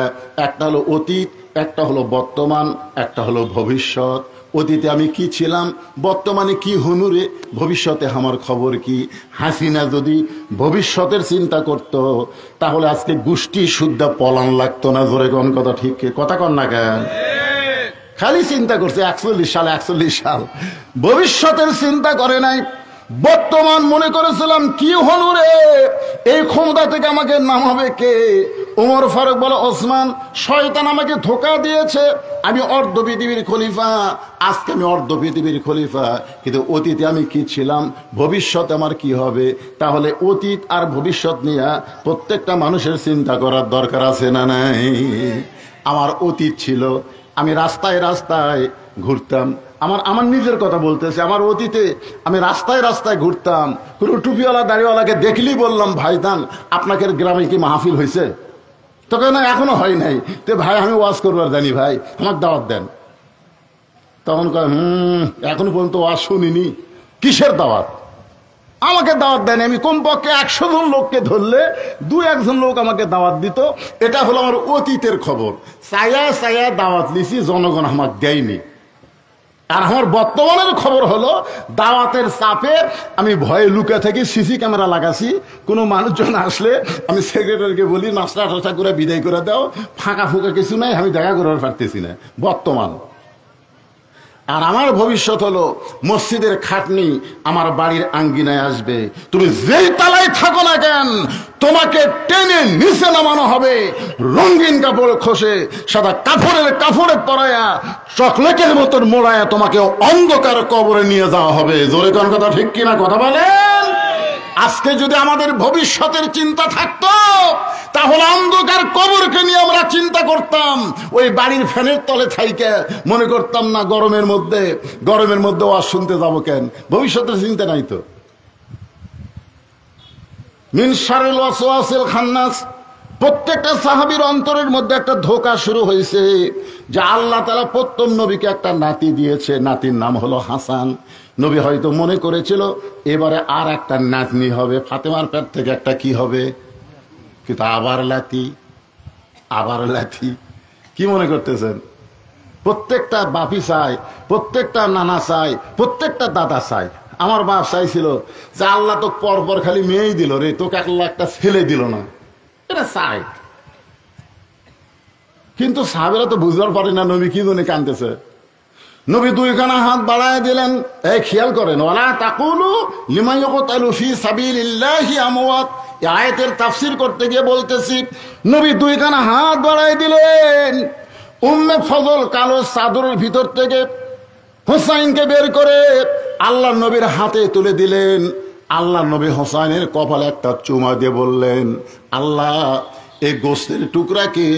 একটা হলো অতীত, একটা হলো বর্তমান, একটা হলো ভবিষ্যৎ। অতীতে আমি কি ছিলাম, বর্তমানে কি হনুরে, ভবিষ্যতে আমার খবর কি। হাসিনা যদি ভবিষ্যতের চিন্তা করত, তাহলে আজকে গোষ্ঠী শুদ্ধ পলান লাগতো না। জোরে কোন কথা ঠিক, কথা কন না কেন? খালি চিন্তা করছে 41 সাল 41 সাল, ভবিষ্যতের চিন্তা করে নাই। বর্তমান মনে করেছিলাম কি হনুরে, এই ক্ষমতা থেকে আমাকে নামাবে কে? ওমর ফারুক বলে, ওসমান শয়তান আমাকে ধোঁকা দিয়েছে, আমি অর্ধ পৃথিবীর খলিফা, আজকে আমি অর্ধ পৃথিবীর খলিফা, কিন্তু অতীতে আমি কি ছিলাম, ভবিষ্যতে আমার কি হবে। তাহলে অতীত আর ভবিষ্যৎ নিয়ে প্রত্যেকটা মানুষের চিন্তা করার দরকার আছে না নাই? আমার অতীত ছিল, আমি রাস্তায় রাস্তায় ঘুরতাম, আমার নিজের কথা বলতেছে, আমার অতীতে আমি রাস্তায় রাস্তায় ঘুরতাম, কোনো টুপিওয়ালা দাড়িওয়ালাকে দেখলেই বললাম, ভাইজান আপনাকে গ্রামে কি মাহফিল হয়েছে? তোকে না এখনো হয় নাই, তো ভাই আমি ওয়াজ করবার জানি, ভাই আমার দাওয়াত দেন। তখন কয়, এখনো পর্যন্ত ওয়াজ শুনিনি, কিসের দাওয়াত? আমাকে দাওয়াত দেন। আমি কমপক্ষে 100 জন লোককে ধরলে 2-1 জন লোক আমাকে দাওয়াত দিত। এটা হলো আমার অতীতের খবর। চায়া চায়া দাওয়াত নিছি, জনগণ আমাকে দেয়নি। আর আমার বর্তমানের খবর হলো, দাওয়াতের চাপে আমি ভয়ে লুকে থেকে সিসি ক্যামেরা লাগাছি। কোনো মানুষজন আসলে আমি সেক্রেটারিকে বলি, নাস্তা টাস্তা করে বিদায় করে দাও, ফাঁকা ফুঁকা কিছু নাই, আমি দেখা করতে পারতেছি না। বর্তমান। আর আমার ভবিষ্যৎ হলো, মসজিদের খাটনি আমার বাড়ির আঙ্গিনায় আসবে। তুমি যেই তালায় থাকো না কেন, তোমাকে টেনে নিচে নামানো হবে, রঙিন কাপড় খসে সাদা কাপড়ে পরায়া চকলেটের মতন মোড়ায়া তোমাকে অন্ধকার কবরে নিয়ে যাওয়া হবে। জোরে কোন কথা ঠিক কিনা কথা বলেন? আজকে যদি আমাদের ভবিষ্যতের চিন্তা থাকতো তাহলে অন্ধকার কবরকে নিয়ে আমরা চিন্তা করতাম। ওই বাড়ির ফ্যানের তলে থাইকে মনে করতাম না গরমের মধ্যে ওয়াজ শুনতে যাবো কেন, ভবিষ্যতের চিন্তা নাই তো। মিন শারিল ওয়াসওয়াসিল খান্নাস, প্রত্যেকটা সাহাবীর অন্তরের মধ্যে একটা ধোঁকা শুরু হয়েছে যে আল্লাহ তাআলা প্রথম নবীকে একটা নাতি দিয়েছে, নাতির নাম হলো হাসান। নবী হয়তো মনে করেছিল এবারে আর একটা নাতনি হবে, ফাতেমার পেট থেকে একটা কি হবে, কিন্তু আবার লাথি। কি মনে করতেছেন? প্রত্যেকটা বাপি চাই, প্রত্যেকটা নানা চাই, প্রত্যেকটা দাদা চাই। আমার বাপ চাইছিল যে আল্লাহ তো পরপর খালি মেয়েই দিল রে, তোকে আল্লাহ একটা ছেলে দিল না, এটা চাই। কিন্তু সাহাবীরা তো বুঝবার পারে না নবী কি জন্য কাঁদতেছে। নবী দুইখানা হাত বাড়ায় দিলেন। এই খেয়াল করেন, ওয়ালা তাকুলু লিমান ইউকতালু ফি সাবিলিল্লাহি আমওয়াত, এই আয়াতের তাফসীর করতে গিয়ে বলতেছি নবী দুইখানা হাত বাড়ায় দিলেন। উম্মে ফজল কালো চাদরের ভিতর থেকে হুসাইনকে বের করে আল্লাহ নবীর হাতে তুলে দিলেন। আল্লাহ নবী হুসাইনের কপালে একটা চুমা দিয়ে বললেন, আল্লাহ এই গোশতের টুকরাকে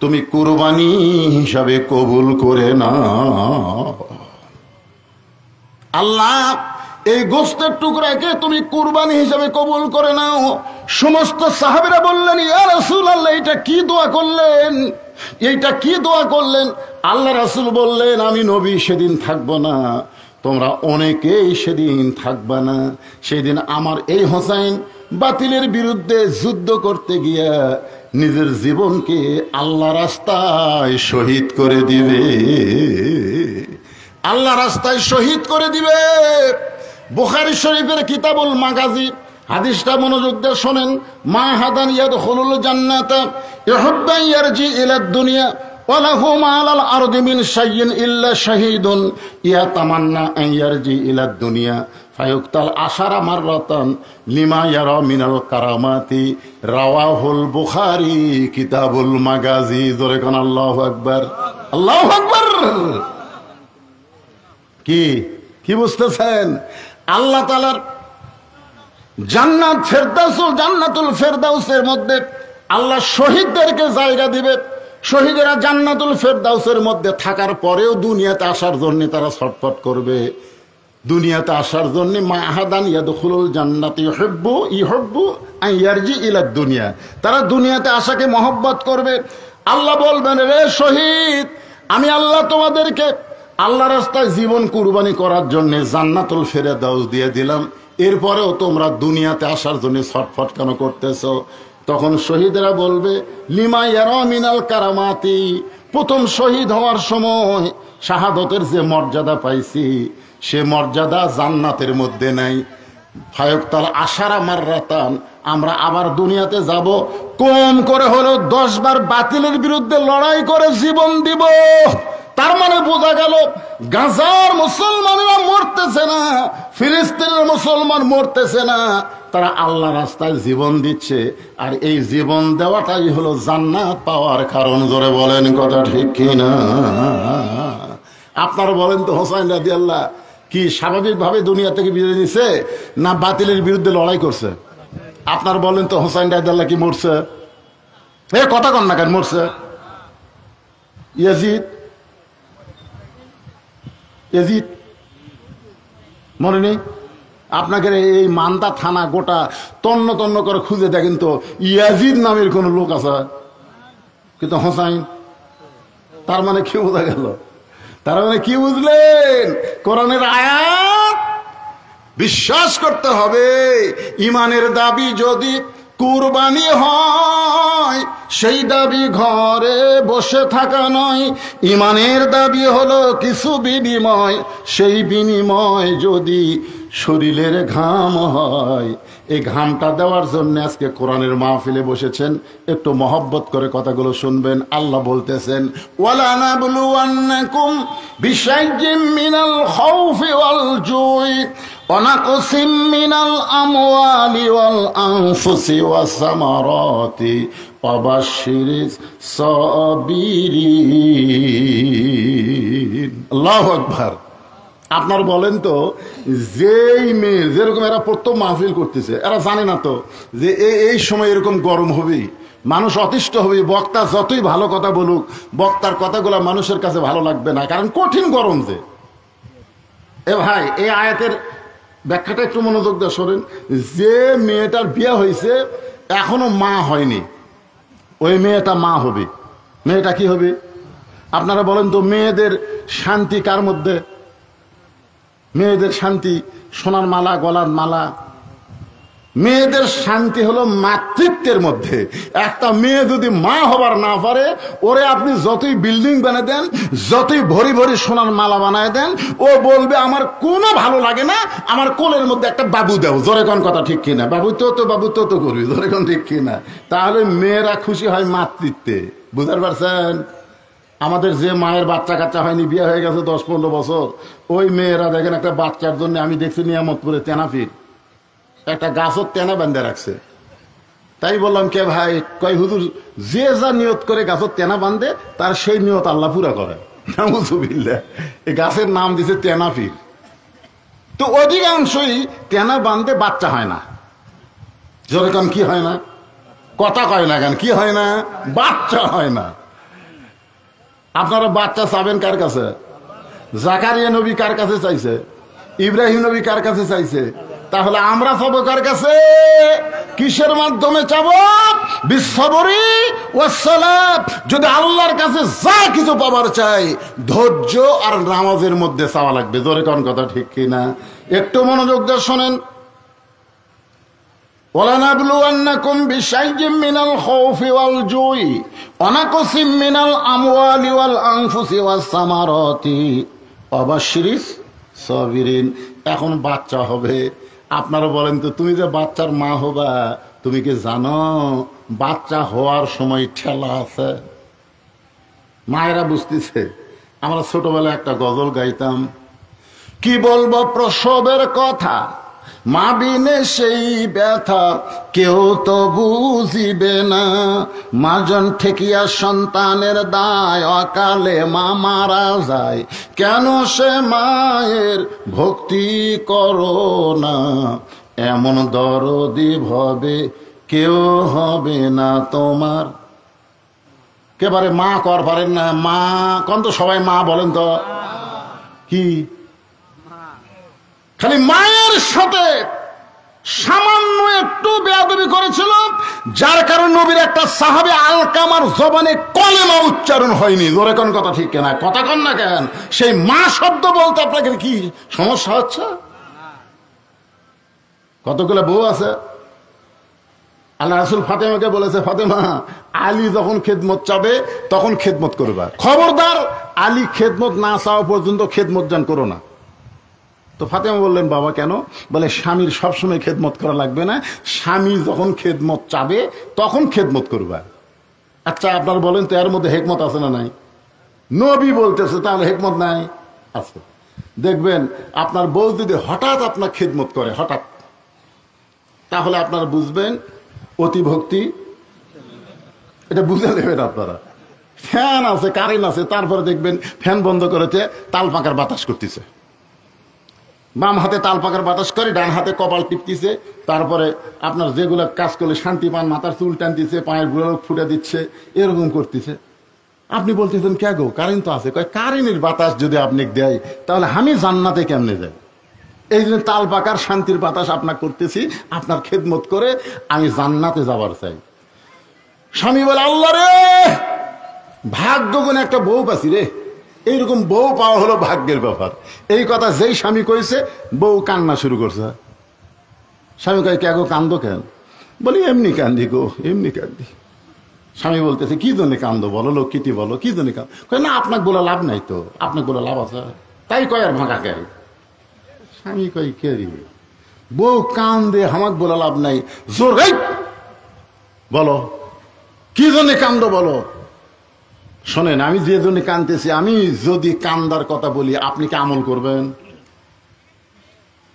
তুমি কুরবানি হিসাবে কবুল করে নাও। আল্লাহ এই গোশতের টুকরাকে তুমি কুরবানি হিসাবে কবুল করে নাও। সমস্ত সাহাবীরা বললেন, ইয়া রাসূলুল্লাহ, এটা কি দোয়া করলেন, এইটা কি দোয়া করলেন? আল্লাহ রাসূল বললেন, আমি নবী সেদিন থাকবো না, তোমরা অনেকেই সেদিন থাকবা না। সেদিন আমার এই হোসাইন বাতিলের বিরুদ্ধে যুদ্ধ করতে গিয়া নিজের জীবনকে আল্লাহ রাস্তায় শহীদ করে দিবে, আল্লাহ রাস্তায় শহীদ করে দিবে। বুখারী শরীফের কিতাবুল মাগাজি হাদিসটা মনোযোগ দিয়ে শোনেন। মা হাদান ইয়াদখুলুল জান্নাতা ইউহিব্বু ইয়ারজি ইলাদ দুনিয়া ওয়া লাহু মা আলাল আরদি মিন শাইইন ইল্লা শাহীদুন ইয়াতামান্না আন ইয়ারজি ইলাদ দুনিয়া ফায়ুক্তাল আশারা মাররাতান লিমা ইয়ারা মিনাল কারামাতি। রাওয়াহুল বুখারী কিতাবুল মাগাজি। জোরে কোন আল্লাহু আকবার, আল্লাহু আকবার। কি বুঝতেছেন? আল্লাহ তাআলার জান্নাতুল ফেরদাউসের মধ্যে আল্লাহ শহীদদেরকে জায়গা দিবে। শহীদেরা জান্নাতুল ফেরদাউসের মধ্যে থাকার পরেও দুনিয়াতে আসার জন্য তারা ছটফট করবে। দুনিয়াতে আসার জন্য মাহাদান ইয়াদখুলুল জান্নাতি ইউহিব্বু আন ইয়ারজি ইলাদ দুনিয়া, তারা দুনিয়াতে আসাকে মহব্বত করবে। আল্লাহ বলবেন, রে শহীদ, আমি আল্লাহ তোমাদেরকে আল্লাহ রাস্তায় জীবন কুরবানি করার জন্য জান্নাতুল ফেরদাউস দিয়ে দিলাম, এরপরেও তোমরা দুনিয়াতে আসার জন্য ছটফট কেন করতেছো? তখন শহীদরা বলবে, লিমা ইয়ারা মিনাল কারামাতি, প্রথম শহীদ হওয়ার সময় শাহাদতের যে মর্যাদা পাইছি সে মর্যাদা জান্নাতের মধ্যে নাই। ফায়ুক্তাল আশারা মাররাতান, আমরা আবার দুনিয়াতে যাব, কম করে হলো 10 বার বাতিলের বিরুদ্ধে লড়াই করে জীবন দিব। তার মানে বোঝা গেল গাজার মুসলমানরা মরতেছে না, ফিলিস্তিনের মুসলমান মরতেছে না, তারা আল্লাহ রাস্তায় জীবন দিচ্ছে। আর এই জীবন দেওয়াটাই হলো জান্নাত পাওয়ার কারণ। জোরে বলেন কথা ঠিক কিনা? আপনারা বলেন তো, হোসাইন রাদিয়াল্লাহ কি স্বাভাবিকভাবে দুনিয়া থেকে বিদায় নিছে না বাতিলের বিরুদ্ধে লড়াই করছে? আপনারা বলেন তো, হোসাইন রাদিয়াল্লাহ কি মরছে? এ কথা কন না কেন, মরছে? ইয়াজিদ মনে নেই আপনাকে? এই মান্দা থানা গোটা তন্ন তন্ন করে খুঁজে দেখেন তো ইয়াজিদ নামের কোন লোক আছে? কিন্তু হোসাইন। তার মানে কি বোঝা গেল? তার মানে কি বুঝলেন? কোরআনের আয়াত বিশ্বাস করতে হবে। ইমানের দাবি যদি কুরবানি হয়, সেই দাবি ঘরে বসে থাকা নয়। ইমানের দাবি হলো কিছু বিনিময়, সেই বিনিময় যদি শরীরের ঘাম হয়। এই ঘামটা দেওয়ার জন্য আজকে কোরআনের মাহফিলে বসেছেন। একটু মহব্বত করে কথাগুলো শুনবেন। আল্লাহ বলতেছেন, ওয়ালা নাবলুওয়ান্নাকুম বিশাইইম মিনাল খাউফি ওয়াল জুই ওয়া নাকসিম মিনাল আমওয়ালি ওয়াল আনফুসি ওয়াস সামারাতি ওয়া বাশশিরিস সাবিরিন। আল্লাহু আকবার। আপনার বলেন তো, যেই মেয়ে যেরকম এরা প্রথম মাহফিল করতেছে, এরা জানে না তো যে এই সময় এরকম গরম হবে, মানুষ অতিষ্ঠ হবে, বক্তা যতই ভালো কথা বলুক বক্তার কথাগুলো মানুষের কাছে ভালো লাগবে না, কারণ কঠিন গরম। যে এ ভাই, এই আয়াতের ব্যাখ্যাটা একটু মনোযোগ দিয়ে শোনেন। যে মেয়েটার বিয়ে হয়েছে এখনো মা হয়নি, ওই মেয়েটা মা হবে। মেয়েটা কি হবে আপনারা বলেন তো? মেয়েদের শান্তি কার মধ্যে? মেয়েদের শান্তি সোনার মালা, গলার মালা। মেয়েদের শান্তি হলো মাতৃত্বের মধ্যে। একটা মেয়ে যদি মা হবার না পারে, ওরে আপনি যতই বিল্ডিং বানিয়ে দেন, যতই ভরি ভরি সোনার মালা বানায় দেন, ও বলবে আমার কোনো ভালো লাগে না, আমার কোলের মধ্যে একটা বাবু দাও। জোরে কোন কথা ঠিক কিনা? বাবু তো বাবু তো করবি, জোরে কোন ঠিক কিনা? তাহলে মেয়েরা খুশি হয় মাতৃত্বে। বুঝতে পারছেন? আমাদের যে মায়ের বাচ্চা কাচ্চা হয়নি, বিয়ে হয়ে গেছে 10-15 বছর, ওই মেয়েরা দেখেন একটা বাচ্চার জন্য, আমি দেখছি নিয়ামতপুরে তেনাফির একটা গাছত তেনা বান্ধে রাখছে। তাই বললাম, কে ভাই? কয় হুজুর, যে যা নিয়ত করে গাছত তেনা বান্ধে তার সেই নিয়ত আল্লাহ পুরা করে। এই গাছের নাম দিছে তেনাফির। তো অধিকাংশই তেনা বান্ধে বাচ্চা হয় না। যেরকম কি হয় না? কথা কয় না কেন? কি হয় না? বাচ্চা হয় না। আপনারা বাচ্চা চাবেন কার কাছে? জাকারিয়া নবী কার কাছে চাইছে? ইব্রাহিম নবী কার কাছে চাইছে? তাহলে আমরা চাবো কার কাছে? কিসের মাধ্যমে চাবো? বিশ্ববরী ওয়াসসালাত। যদি আল্লাহর কাছে যা কিছু পাবার চাই, ধৈর্য আর নামাজের মধ্যে চাওয়া লাগবে। জোরে কোন কথা ঠিক কিনা? একটু মনোযোগ দিয়ে শোনেন। وَلَنَبْلُوَنَّكُمْ بِشَيْءٍ مِّنَ الْخَوْفِ وَالْجُوعِ وَنَقْصٍ مِّنَ الْأَمْوَالِ وَالْأَنفُسِ وَالثَّمَرَاتِ وَبَشِّرِ الصَّابِرِينَ। এখন বাচ্চা হবে। আপনারা বলেন তো, তুমি যে বাচ্চার মা হবা, তুমি কি জানো বাচ্চা হওয়ার সময় ঠেলা আছে? মায়েরা বুঝতেছে। আমরা ছোটবেলায় একটা গজল গাইতাম, কি বলবো প্রসবের কথা, মা বিনে সেই ব্যথা কেউ তো বুঝিবে না। মাজন ঠেকিয়া সন্তানের দায়, অকালে মা মারা যায়, কেন সে মায়ের ভক্তি করো না। এমন দরদি ভবে কেউ হবে না তোমার। কেবারে মা কর পারেন না? মা কোন তো সবাই মা বলেন তো? কি খালি মায়ের সাথে সামান্য একটু বেয়াদবি করেছিল, যার কারণে নবীর একটা সাহাবী আলকামার জবানে কলেমা উচ্চারণ হয়নি। জোরে কোন কথা ঠিক কিনা? কথা কন না কেন? সেই মা শব্দ বলতে আপনাকে কি সমস্যা হচ্ছে? কতগুলো বউ আছে। আল্লাহ রাসূল ফাতেমাকে বলেছে, ফাতেমা, আলী যখন খেদমত চাবে তখন খেদমত করবা, খবরদার আলী খেদমত না চাওয়া পর্যন্ত খেদমত জান করো না। তো ফাতেমা বললেন, বাবা কেন? বলে, স্বামীর সবসময় খেদমত করা লাগবে না, স্বামী যখন খেদমত চাবে তখন খেদমত করবা। আচ্ছা আপনার বলেন তো, এর মধ্যে হেকমত আছে না নাই? নবী বলতেছে, তাহলে হেকমত নাই? আছে। দেখবেন আপনার বউ যদি হঠাৎ আপনার খেদমত করে, হঠাৎ, তাহলে আপনারা বুঝবেন অতিভক্তি। এটা বুঝে নেবেন আপনারা। ফ্যান আছে, কারেন্ট আছে, তারপরে দেখবেন ফ্যান বন্ধ করেছে, তাল পাকার বাতাস করতেছে, বাম হাতে তাল পাকার বাতাস করে, ডান হাতে কপাল টিপতেছে, তারপরে আপনার যেগুলো কাজ করলে শান্তি পান, মাথার চুল টানতেছে, পায়ের বুড়ো ফুটে দিচ্ছে, এরকম করতেছে। আপনি বলতেছেন, কে গো, কারেন্ট তো আছে। কয়, কারেন্টের বাতাস যদি আপনি দেয় তাহলে আমি জান্নাতে কেমনে যাই? এই জন্য তাল পাকার শান্তির বাতাস আপনার করতেছি, আপনার খেদমত করে আমি জান্নাতে যাবার চাই। স্বামী বলে, আল্লাহ রে, ভাগ্য গুণে একটা বউ পাচ্ছি রে। এইরকম বউ পাওয়া হলো ভাগ্যের ব্যাপার। এই কথা যেই স্বামী কইছে, বউ কান্না শুরু করছে। স্বামী কয়, কে গো, কান্দো কেন? বলি, এমনি কান্দি গো, এমনি কান্দি। স্বামী বলতেছে, কি জন্য কান্দো বলো, লক্ষ্মীটি বলো, কি জন্য কান্দো? কয়, না আপনাকে বলে লাভ নাই তো, আপনাকে বলে লাভ আছে। তাই কয় আর ভাঙা কে? স্বামী কয়, কে রে, বউ কান্দে, আমাকে বলে লাভ নাই, জোর বলো কি জন্য কান্দো বলো। শোনেন, আমি যে জন্য কান্দতেছি, আমি যদি কান্দার কথা বলি আপনি কি আমল করবেন?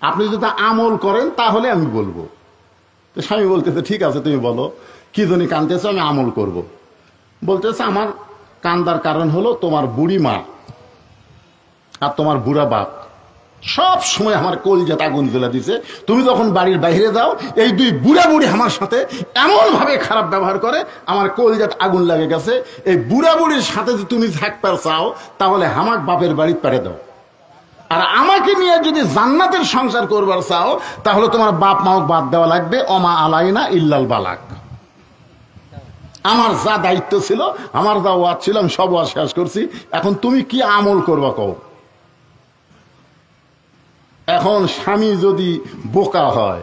আপনি যদি আমল করেন তাহলে আমি বলবো। তো স্বামী বলতেছে, ঠিক আছে তুমি বলো কি জন্য কান্দতেছো, আমি আমল করব। বলতেছে, আমার কান্দার কারণ হলো তোমার বুড়ি মা আর তোমার বুড়া বাপ। সব সময় আমার কলিজাতে আগুন জ্বলে দিছে। তুমি যখন বাড়ির বাইরে যাও, এই দুই বুড়া বুড়ি আমার সাথে এমন ভাবে খারাপ ব্যবহার করে, আমার কলিজাতে আগুন লাগে গেছে। এই বুড়া বুড়ির সাথে যদি তুমি থাকতে চাও, তাহলে হামাক বাপের বাড়ি পেরে দাও। আর আমাকে নিয়ে যদি জান্নাতের সংসার করবার চাও, তাহলে তোমার বাপ মাও বাদ দেওয়া লাগবে। অমা আলাইনা ইল্লাল বালাক। আমার যা দায়িত্ব ছিল, আমার যা ওয়াজ ছিল, আমি সব ওয়াজ শেষ করছি। এখন তুমি কি আমল করবা কও। এখন স্বামী যদি বোকা হয়,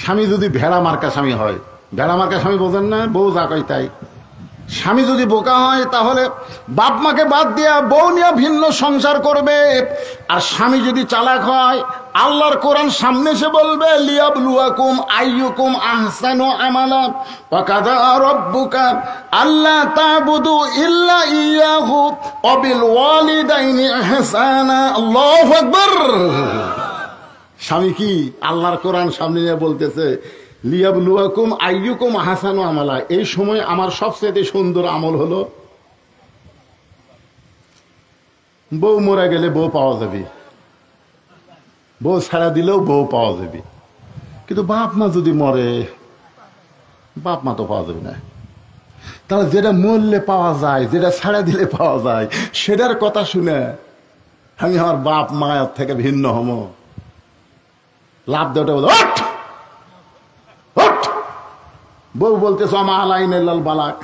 স্বামী যদি ভেড়া মার্কা স্বামী হয়, ভেড়া মার্কা স্বামী বোঝেন না, বউ যা কয় তাই। স্বামী যদি বোকা হয়, তাহলে বাপ মাকে বাদ দিয়া বউ নিয়ে ভিন্ন সংসার করবে। আর স্বামী যদি চালাক হয়, আল্লাহর কোরআন সামনে এসে বলবে লিয়াবলুয়াকুম আইয়ুকুম আহসানু আমালা ওয়া কাযা রাব্বুকা আল্লা তা'বুদু ইল্লা ইয়্যাহু ওয়া বিল ওয়ালিদাইনি ইহসানা। আল্লাহু আকবার। স্বামী কি আল্লাহর কোরআন সামনে নিয়ে বলতেছে লিয়াবলুয়াকুম আইয়ুকুম আহসানু আমালা। এই সময় আমার সবচেয়ে সুন্দর আমল হলো, বউ মরে গেলে বউ পাওয়া যাবে, বউ ছাড়া দিলেও বউ পাওয়া যাবে। কিন্তু বাপ মা যদি মরে, বাপ মা তো পাওয়া যাবে না। তাহলে যেটা মরলে পাওয়া যায়, যেটা ছাড়া দিলে পাওয়া যায়, সেটার কথা শুনে আমি আমার বাপ মায়ের থেকে ভিন্ন হম? লাভ দেওয়াটা বলো বউ বলতেছ আমা আলাইন ইল্লাল বালাক,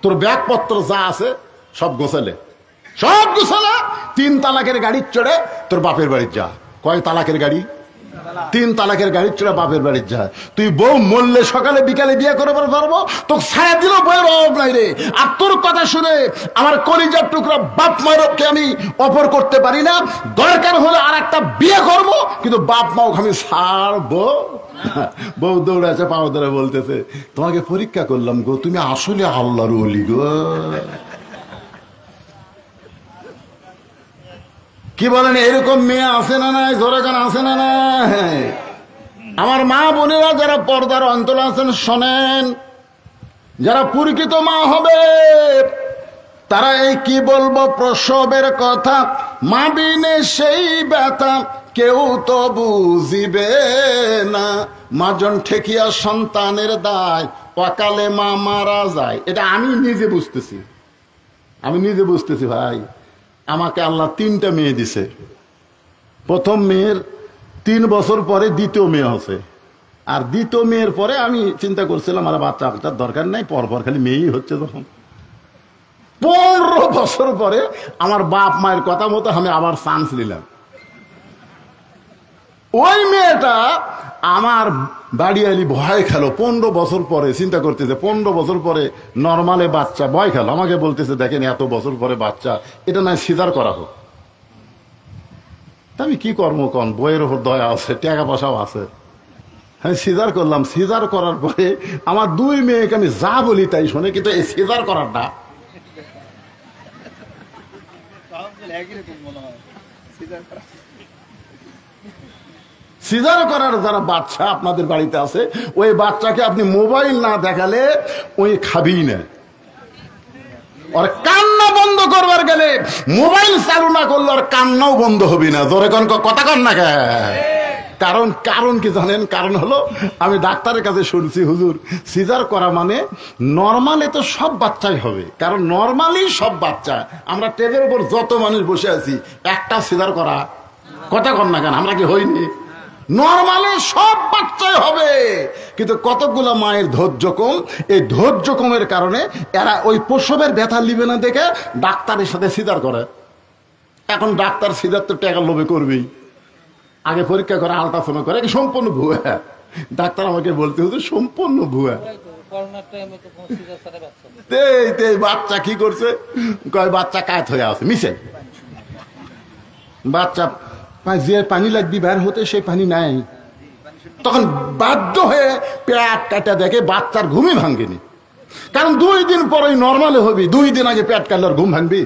তোর ব্যাগপত্র যা আছে সব গোছালে, সব গোছালে 3 তালাকের গাড়ি চড়ে তোর বাপের বাড়ি যা। কয় তালাকের গাড়ি? 3 তালাকের গাড়ি চড়ে বাপের বাড়ি যা। তুই বউ মরলে সকালে বিকালে বিয়ে করে পারবো, তোকে ছায়া দিল বইয়ের অভাব নাই রে। আর তোর কথা শুনে আমার কলিজার টুকরা বাপ মাকে আমি অপর করতে পারি না। দরকার হলে আর একটা বিয়ে করবো, কিন্তু বাপ মাও আমি ছাড়বো। বউ দৌড়াচ্ছে, পাও ধরে বলতেছে তোমাকে পরীক্ষা করলাম গো, তুমি আসলে আল্লাহর ওলি গো। কি বলেন, এরকম মেয়ে আছে না নাই? জোরে গান আছে না নাই? আমার মা বোনেরা যারা পর্দার অন্তর আছেন শোনেন, যারা পরিচিত মা হবে তারা এই কি বলবো প্রসবের কথা, মা বিনে সেই ব্যথা কেউ তো বুঝিবে না। মাজন ঠেকিয়া সন্তানের দায়, অকালে মা মারা যায়। এটা আমি নিজে বুঝতেছি, আমি নিজে বুঝতেছি ভাই। আমাকে আল্লাহ 3টা মেয়ে দিছে। প্রথম মেয়ের 3 বছর পরে দ্বিতীয় মেয়ে হচ্ছে। আর দ্বিতীয় মেয়ের পরে আমি চিন্তা করছিলাম আর বাচ্চাটার দরকার নাই, পরপর খালি মেয়েই হচ্ছে। তখন 15 বছর পরে আমার বাপ মায়ের কথা মতো আমি আবার চান্স নিলাম। ওই মেয়েটা আমার বাড়ি আলি ভয় খেলো। 15 বছর পরে চিন্তা করতেছে, 15 বছর পরে নর্মালে বাচ্চা ভয় খেলো। আমাকে বলতেছে দেখেন এত বছর পরে বাচ্চা, এটা নয় সিজার করা হোক। আমি কি কর্ম কন, বইয়ের ওপর দয়া আছে, টাকা পয়সাও আছে। আমি সিজার করলাম। সিজার করার পরে আমার 2 মেয়েকে আমি যা বলি তাই শোনে, কিন্তু এই সিজার করারটা সিজার করার যারা বাচ্চা আপনাদের বাড়িতে আছে, ওই বাচ্চাকে আপনি মোবাইল না দেখালে ওই খাবি না। ওর কান্না বন্ধ করবার গেলে মোবাইল চালু না করলে ওর কান্নাও বন্ধ হবে না। জোরে কোন কথা কন না। কারণ কি জানেন? কারণ হলো আমি ডাক্তারের কাছে শুনছি, হুজুর সিজার করা মানে নর্মালি তো সব বাচ্চাই হবে, কারণ নর্মালি সব বাচ্চা, আমরা টেবিলের উপর যত মানুষ বসে আছি একটা সিজার করা কথা কন না কেন, আমরা কি হইনি? নর্মালি সব বাচ্চাই হবে, কিন্তু কতগুলো মায়ের ধৈর্য কম। এই ধৈর্য কমের কারণে এরা ওই প্রসবের ব্যথা লিবে না দেখে ডাক্তারের সাথে সিজার করে। এখন ডাক্তার সিজার তো টাকা লোভে করবেই, আগে পরীক্ষা করে আলট্রাসাউন্ড করে, সম্পূর্ণ ভুয়া। ডাক্তার আমাকে বলতে হতো সম্পূর্ণ ভুয়া। বাচ্চা কি করছে, কয় বাচ্চা কাত হয়ে আছে, মিশে বাচ্চা যে পানি লাগবে বের হতে, সেই পানি নাই। তখন বাধ্য হয়ে পেট কাটা দেখে বাচ্চার ঘুমই ভাঙ্গেনি। কারণ 2 দিন পরে নর্মালে হবি, 2 দিন আগে পেট কাটলে আর ঘুম ভাঙবি?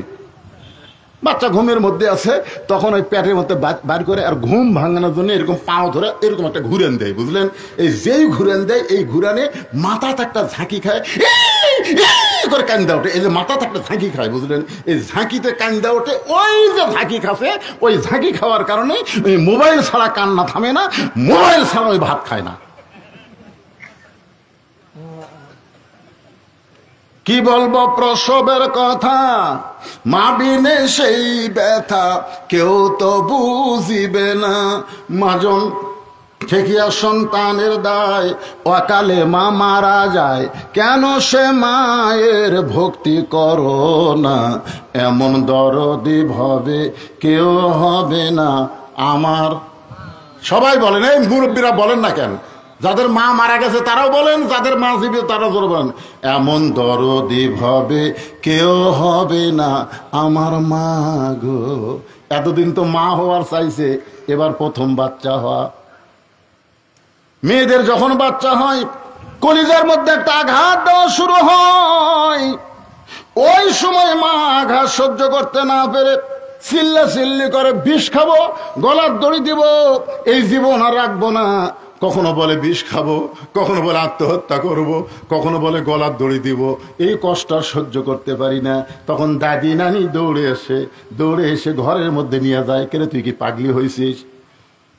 বাচ্চা ঘুমের মধ্যে আছে, তখন ওই পেটের মধ্যে বার করে আর ঘুম ভাঙানোর জন্য এরকম পাও ধরে এরকম একটা ঘুরান দেয়, বুঝলেন? এই যেই ঘুরান দেয়, এই ঘুরানে মাথাতে একটা ঝাঁকি খায়, করে কান্দা ওঠে। এই যে মাথা থাকলে ঝাঁকি খায়, বুঝলেন, এই ঝাঁকিতে কান্দা ওঠে। ওই যে ঝাঁকি খাচ্ছে, ওই ঝাঁকি খাওয়ার কারণে ওই মোবাইল ছাড়া কান্না থামে না, মোবাইল ছাড়া ওই ভাত খায় না। কি বলবো প্রসবের কথা, মা বিনে সেই ব্যথা কেউ তো বুঝিবে না। মাজন ঠেকিয়া সন্তানের দায়, অকালে মা মারা যায়, কেন সে মায়ের ভক্তি করো না। এমন দরদি ভাবে কেউ হবে না আমার। সবাই বলেন, এই মুরব্বীরা বলেন না কেন? যাদের মা মারা গেছে তারাও বলেন, যাদের মা জীবিত তারাও বলেন, এমন দরদি ভাবে কেউ হবে না আমার মা গো। এতদিন তো মা হওয়ার চাইছে, এবার প্রথম বাচ্চা হওয়া। মেয়েদের যখন বাচ্চা হয় কলিজার মধ্যে একটা আঘাত দেওয়া শুরু হয়। ওই সময় মা আঘাত সহ্য করতে না পেরে চিল্লা চিল্লি করে, বিষ খাবো, গলার দড়ি দিব, এই জীবন আর রাখবো না। কখনো বলে বিষ খাবো, কখনো বলে আত্মহত্যা করব, কখনো বলে গলার দড়ি দিব। এই কষ্ট আর সহ্য করতে পারি না। তখন দাদি নানি দৌড়ে এসে ঘরের মধ্যে নিয়ে যায়। কেন তুই কি পাগলি হয়েছিস?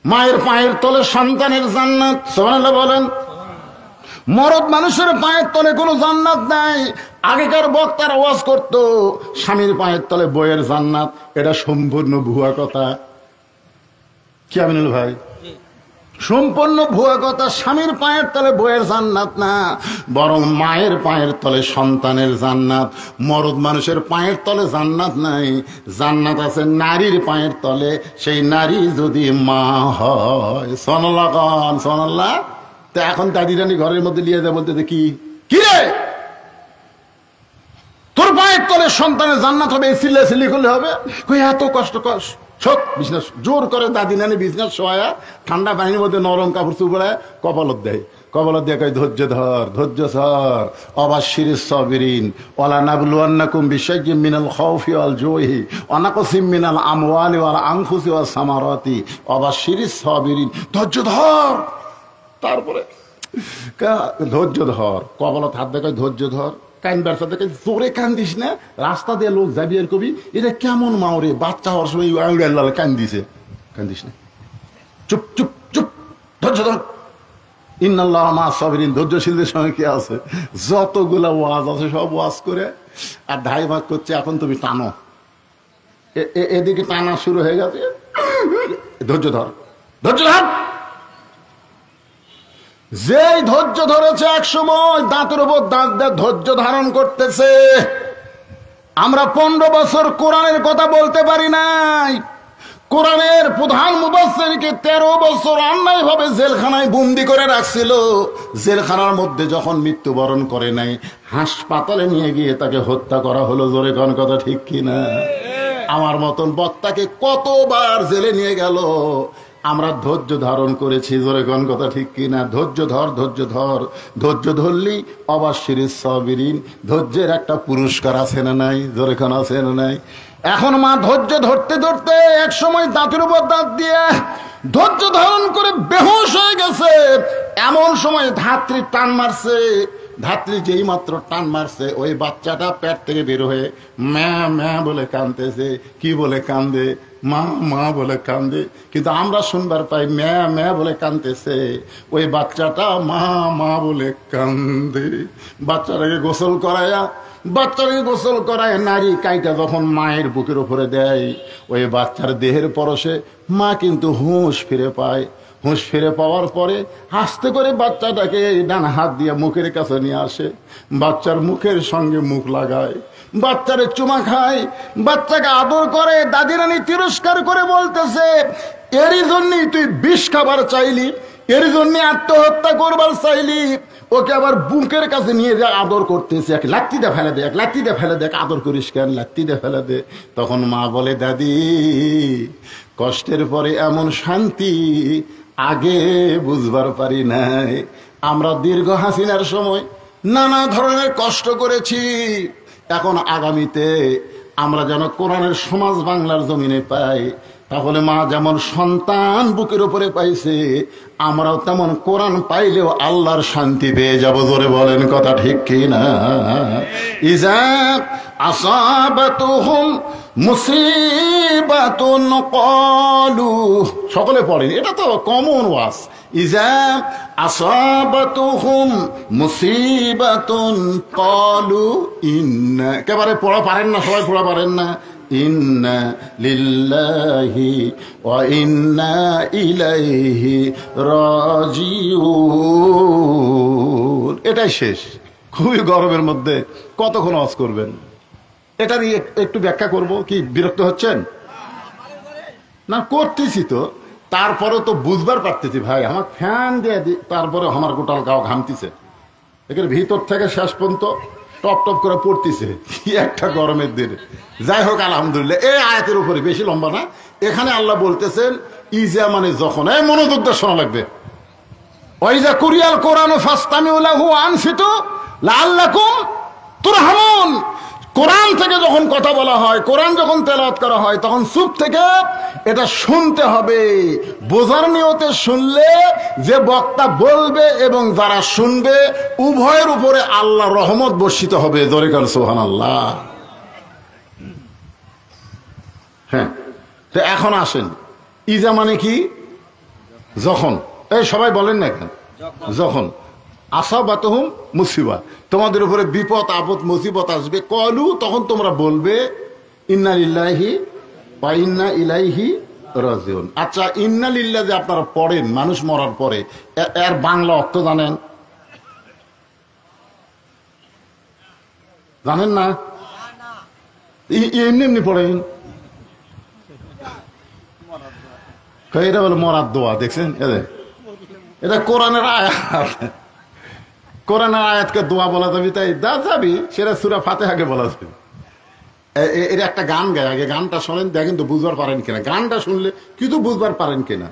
মায়ের পায়ের তলে সন্তানের জান্নাত, সুবহানাল্লাহ বলেন। মরদ মানুষের পায়ের তলে কোনো জান্নাত নাই। আগেকার বক্তারা ওয়াজ করতো স্বামীর পায়ের তলে বইয়ের জান্নাত, এটা সম্পূর্ণ ভুয়া কথা। কি আমিনুল ভাই? সম্পূর্ণ ভুয়া কথা। স্বামীর পায়ের তলে বইয়ের জান্নাত না, বরং মায়ের পায়ের তলে সন্তানের জান্নাত। মরদ মানুষের পায়ের তলে জান্নাত নাই, জান্নাত আছে নারীর পায়ের তলে। সেই নারী যদি মা হয়। সুবহানাল্লাহ খান, সুবহানাল্লাহ। তো এখন দাদি রানী ঘরের মধ্যে নিয়ে যায়, বলতে কি রে তোর পায়ের তলে সন্তানের জান্নাত হবে, চিল্লা চিল্লি করলে হবে? এত কষ্ট সব বিজনেস জোর করে দাদি নানি বিজনেস শোয়া ঠান্ডা পানির মধ্যে নরম কাপড় চুপড়ায় কপালত দেয়। কপালত দিয়ে কয় ধৈর্য ধর, ধৈর্য ধর। অবাশশিরিস সাবিরিন ওয়ালা নাবলুয়ান্নাকুম বিশাইয়্যিম মিনাল খাউফি ওয়াল জুই ওয়া নাকসিম মিনাল আমওয়ালি ওয়াল আনফুসি ওয়াস সামারাতি অবাশশিরিস সাবিরিন। ধৈর্য ধর। তারপরে ধৈর্য ধর, কপালত হাত দেখায় ধৈর্য ধর। কাইনবার সাথে জোরে কান্দিস না, রাস্তা দিয়ে লোক যাবি আর কবি এটা কেমন মাওরে, বাচ্চা হওয়ার সময় কান্দিছে, কান্দিস না, চুপ চুপ চুপ, ধৈর্য ধর। ইন্নাল্লাহ মা সাবিরিন, ধৈর্যশীলদের সঙ্গে কি আছে? যতগুলা ওয়াজ আছে সব ওয়াজ করে আর ঢাই ভাগ করছে। এখন তুমি টানো, এদিকে টানা শুরু হয়ে গেছে। ধৈর্য ধর, ধৈর্য ধর। যেই ধৈর্য ধরেছে এক সময় দাঁতের উপর দাঁত দিয়ে ধৈর্য ধারণ করতেছে। আমরা 15 বছর কোরআনের কথা বলতে পারি নাই। কোরআনের প্রধান মুফাসসিরকে 13 বছর অন্যায় ভাবে জেলখানায় বন্দি করে রাখছিল। জেলখানার মধ্যে যখন মৃত্যুবরণ করে নাই, হাসপাতালে নিয়ে গিয়ে তাকে হত্যা করা হলো। জোরে কোন কথা ঠিক কিনা? আমার মতন বক্তাকে কতবার জেলে নিয়ে গেল, আমরা ধৈর্য ধারণ করেছি। জোরে কোন কথা ঠিক কিনা? ধৈর্য ধর, ধৈর্য ধর। ধৈর্য ধরলি অবাশশিরিস সাবিরিন, ধৈর্যের একটা পুরস্কার আছে না নাই? জোরে কোন আছে না নাই? এখন মা ধৈর্য ধরতে ধরতে এক সময় দাঁতের উপর দাঁত দিয়ে ধৈর্য ধারণ করে বেহুশ হয়ে গেছে। এমন সময় ধাত্রী টান মারছে। ধাত্রী যেই মাত্র টান মারছে, ওই বাচ্চাটা পেট থেকে বের হয়ে ম্যা ম্যা বলে কাঁদতেছে। কি বলে কান্দে? মা মা বলে কান্দে। কিন্তু আমরা শুনবার পাই ম্যা ম্যা বলে কাঁদতেছে। ওই বাচ্চাটা মা মা বলে কান্দে। বাচ্চাটাকে গোসল করায় নারী কাইটা যখন মায়ের বুকের উপরে দেয়, ওই বাচ্চার দেহের পরশে মা কিন্তু হুঁশ ফিরে পায়। হুঁশ ফিরে পাওয়ার পরে আস্তে করে বাচ্চাটাকে ডান হাত দিয়ে মুখের কাছে নিয়ে আসে, বাচ্চার মুখের সঙ্গে মুখ লাগায়, বাচ্চারে চুমা খায়, বাচ্চাকে আদর করে। দাদি রানী তিরস্কার করে বলতেছে, এরই জন্যই তুই বিষ খাবার চাইলি, এর জন্য আত্মহত্যা করবার চাইলি। ওকে আবার বুকের কাছে নিয়ে যা আদর করতেছে। এক লাত্তি দিয়ে ফেলে দে, এক লাত্তি দিয়ে ফেলে দে, আদর করিস কেন? লাত্তি দিয়ে ফেলে দে। তখন মা বলে, দাদি কষ্টের পরে এমন শান্তি আগে বুঝবার পারি নাই। আমরা দীর্ঘ হাসিনার সময় নানা ধরনের কষ্ট করেছি। এখন আগামীতে আমরা যেন কোরআনের সমাজ বাংলার জমিনে পাই, তাহলে মা যেমন সন্তান বুকের উপরে পাইছে, আমরাও তেমন কোরআন পাইলেও আল্লাহর শান্তি পেয়ে যাব। জোরে বলেন কথা ঠিক কি না? ইজা আসাবাতুহুম মুসিবাতুন ক্বালু, সকলে পড়েন, এটা তো কমন ওয়াজ। ইজা আসাবাতুহুম মুসিবাতুন ক্বালু ইন্না, একেবারে পড়া পারেন না, সবাই পড়া পারেন না। ইন্না লিল্লাহি ওয়া ইন্না ইলাইহি রাজিউন, এটাই শেষ। খুবই গরমের মধ্যে কতক্ষণ ওয়াজ করবেন? এটা নিয়ে একটু ব্যাখ্যা করব কি? বিরক্ত হচ্ছেন না? করতেছি তো, তারপরে তো বুঝবার পারতেছি ভাই, আমার ফ্যান দিয়ে তারপরে আমার গোটাল গাও ঘামতিছে, এখানে ভিতর থেকে শেষ পর্যন্ত টপ টপ করে পড়তেছে। কি একটা গরমের দিনে। যাই হোক, আলহামদুলিল্লাহ। এই আয়াতের উপরে, বেশি লম্বা না, এখানে আল্লাহ বলতেছেন ইজা মানে যখন। এই মনোযোগ দিয়ে শোনা লাগবে। ওয়াইজা কুরিয়াল কোরআন ফাসতামিউ লাহু আনসিতু লাআল্লাকুম তুরহামুন। কোরআন থেকে যখন কথা বলা হয়, কোরআন যখন তেলাওয়াত করা হয়, তখন চুপ থেকে এটা শুনতে হবে। বোঝার নিয়তে শুনলে যে বক্তা বলবে এবং যারা শুনবে উভয়ের উপরে আল্লাহ রহমত বর্ষিত হবে। জোরে কাল সুবহানাল্লাহ। হ্যাঁ, তো এখন আসেন, ইজা মানে কি? যখন। এই সবাই বলেন না এখন, যখন আসাবাতুহুম মুসিবা, তোমাদের উপরে বিপদ আপদ মুসিবত আসবে, কলু, তখন তোমরা বলবে ইন্না লিল্লাহি ওয়া ইন্না ইলাইহি রাজিউন। আচ্ছা, ইন্না লিল্লাহ যে আপনারা পড়েন মানুষ মরার পরে, এর বাংলা অর্থ জানেন? জানেন না? এমনি এমনি পড়েন। এটা বলে মরার দোয়া, দেখছেন? এটা কোরআনের আয়াত। কোরআনের আয়াতকে দোয়া বলা যাবি, তাই দা যাবি, সেটা সূরা ফাতিহাকে বলা যাবে। এর একটা গান গায়, আগে গানটা শোনেন, দেখেন তো বুঝবার পারেন কিনা। গানটা শুনলে কিন্তু বুঝবার পারেন কিনা।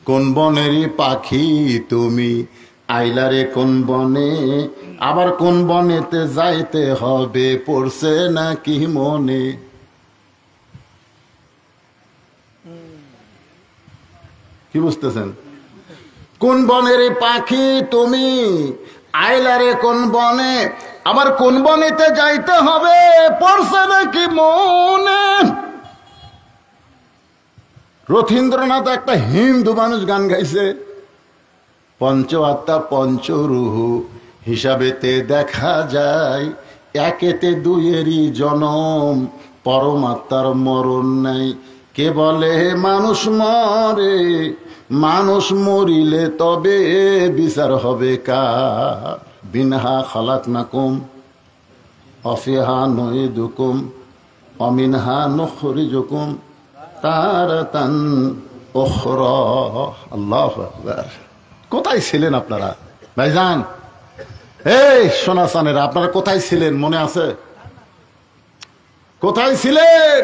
কোন বনেরই পাখি তুমি, আইলারে কোন বনে, আবার কোন বনেতে যাইতে হবে, পড়ছে নাকি মনে। কি বুঝতেছেন? কোন বনের পাখি তুমি, আইলারে কোন বনে, আবার কোন বনেতে যাইতে হবে, পড়ছে নাকি মনে। রথীন্দ্রনাথ একটা হিন্দু মানুষ গান গাইছে, পঞ্চ আত্মা পঞ্চরুহু হিসাবেতে দেখা যায়, একেতে দুইয়েরই জনম, পরমাত্মার মরণ নাই। কে বলে মানুষ মরে, মানুষ মরিলে তবে বিচার হবে কার। বিনহা খালাকনাকুম অফিহা নুইদুকুম অমিনহা নুখরিজুকুম তারাতান উখরা। আল্লাহু আকবার। কোথায় ছিলেন আপনারা ভাইজান? এই সোনা সানেরা, আপনারা কোথায় ছিলেন মনে আছে? কোথায় ছিলেন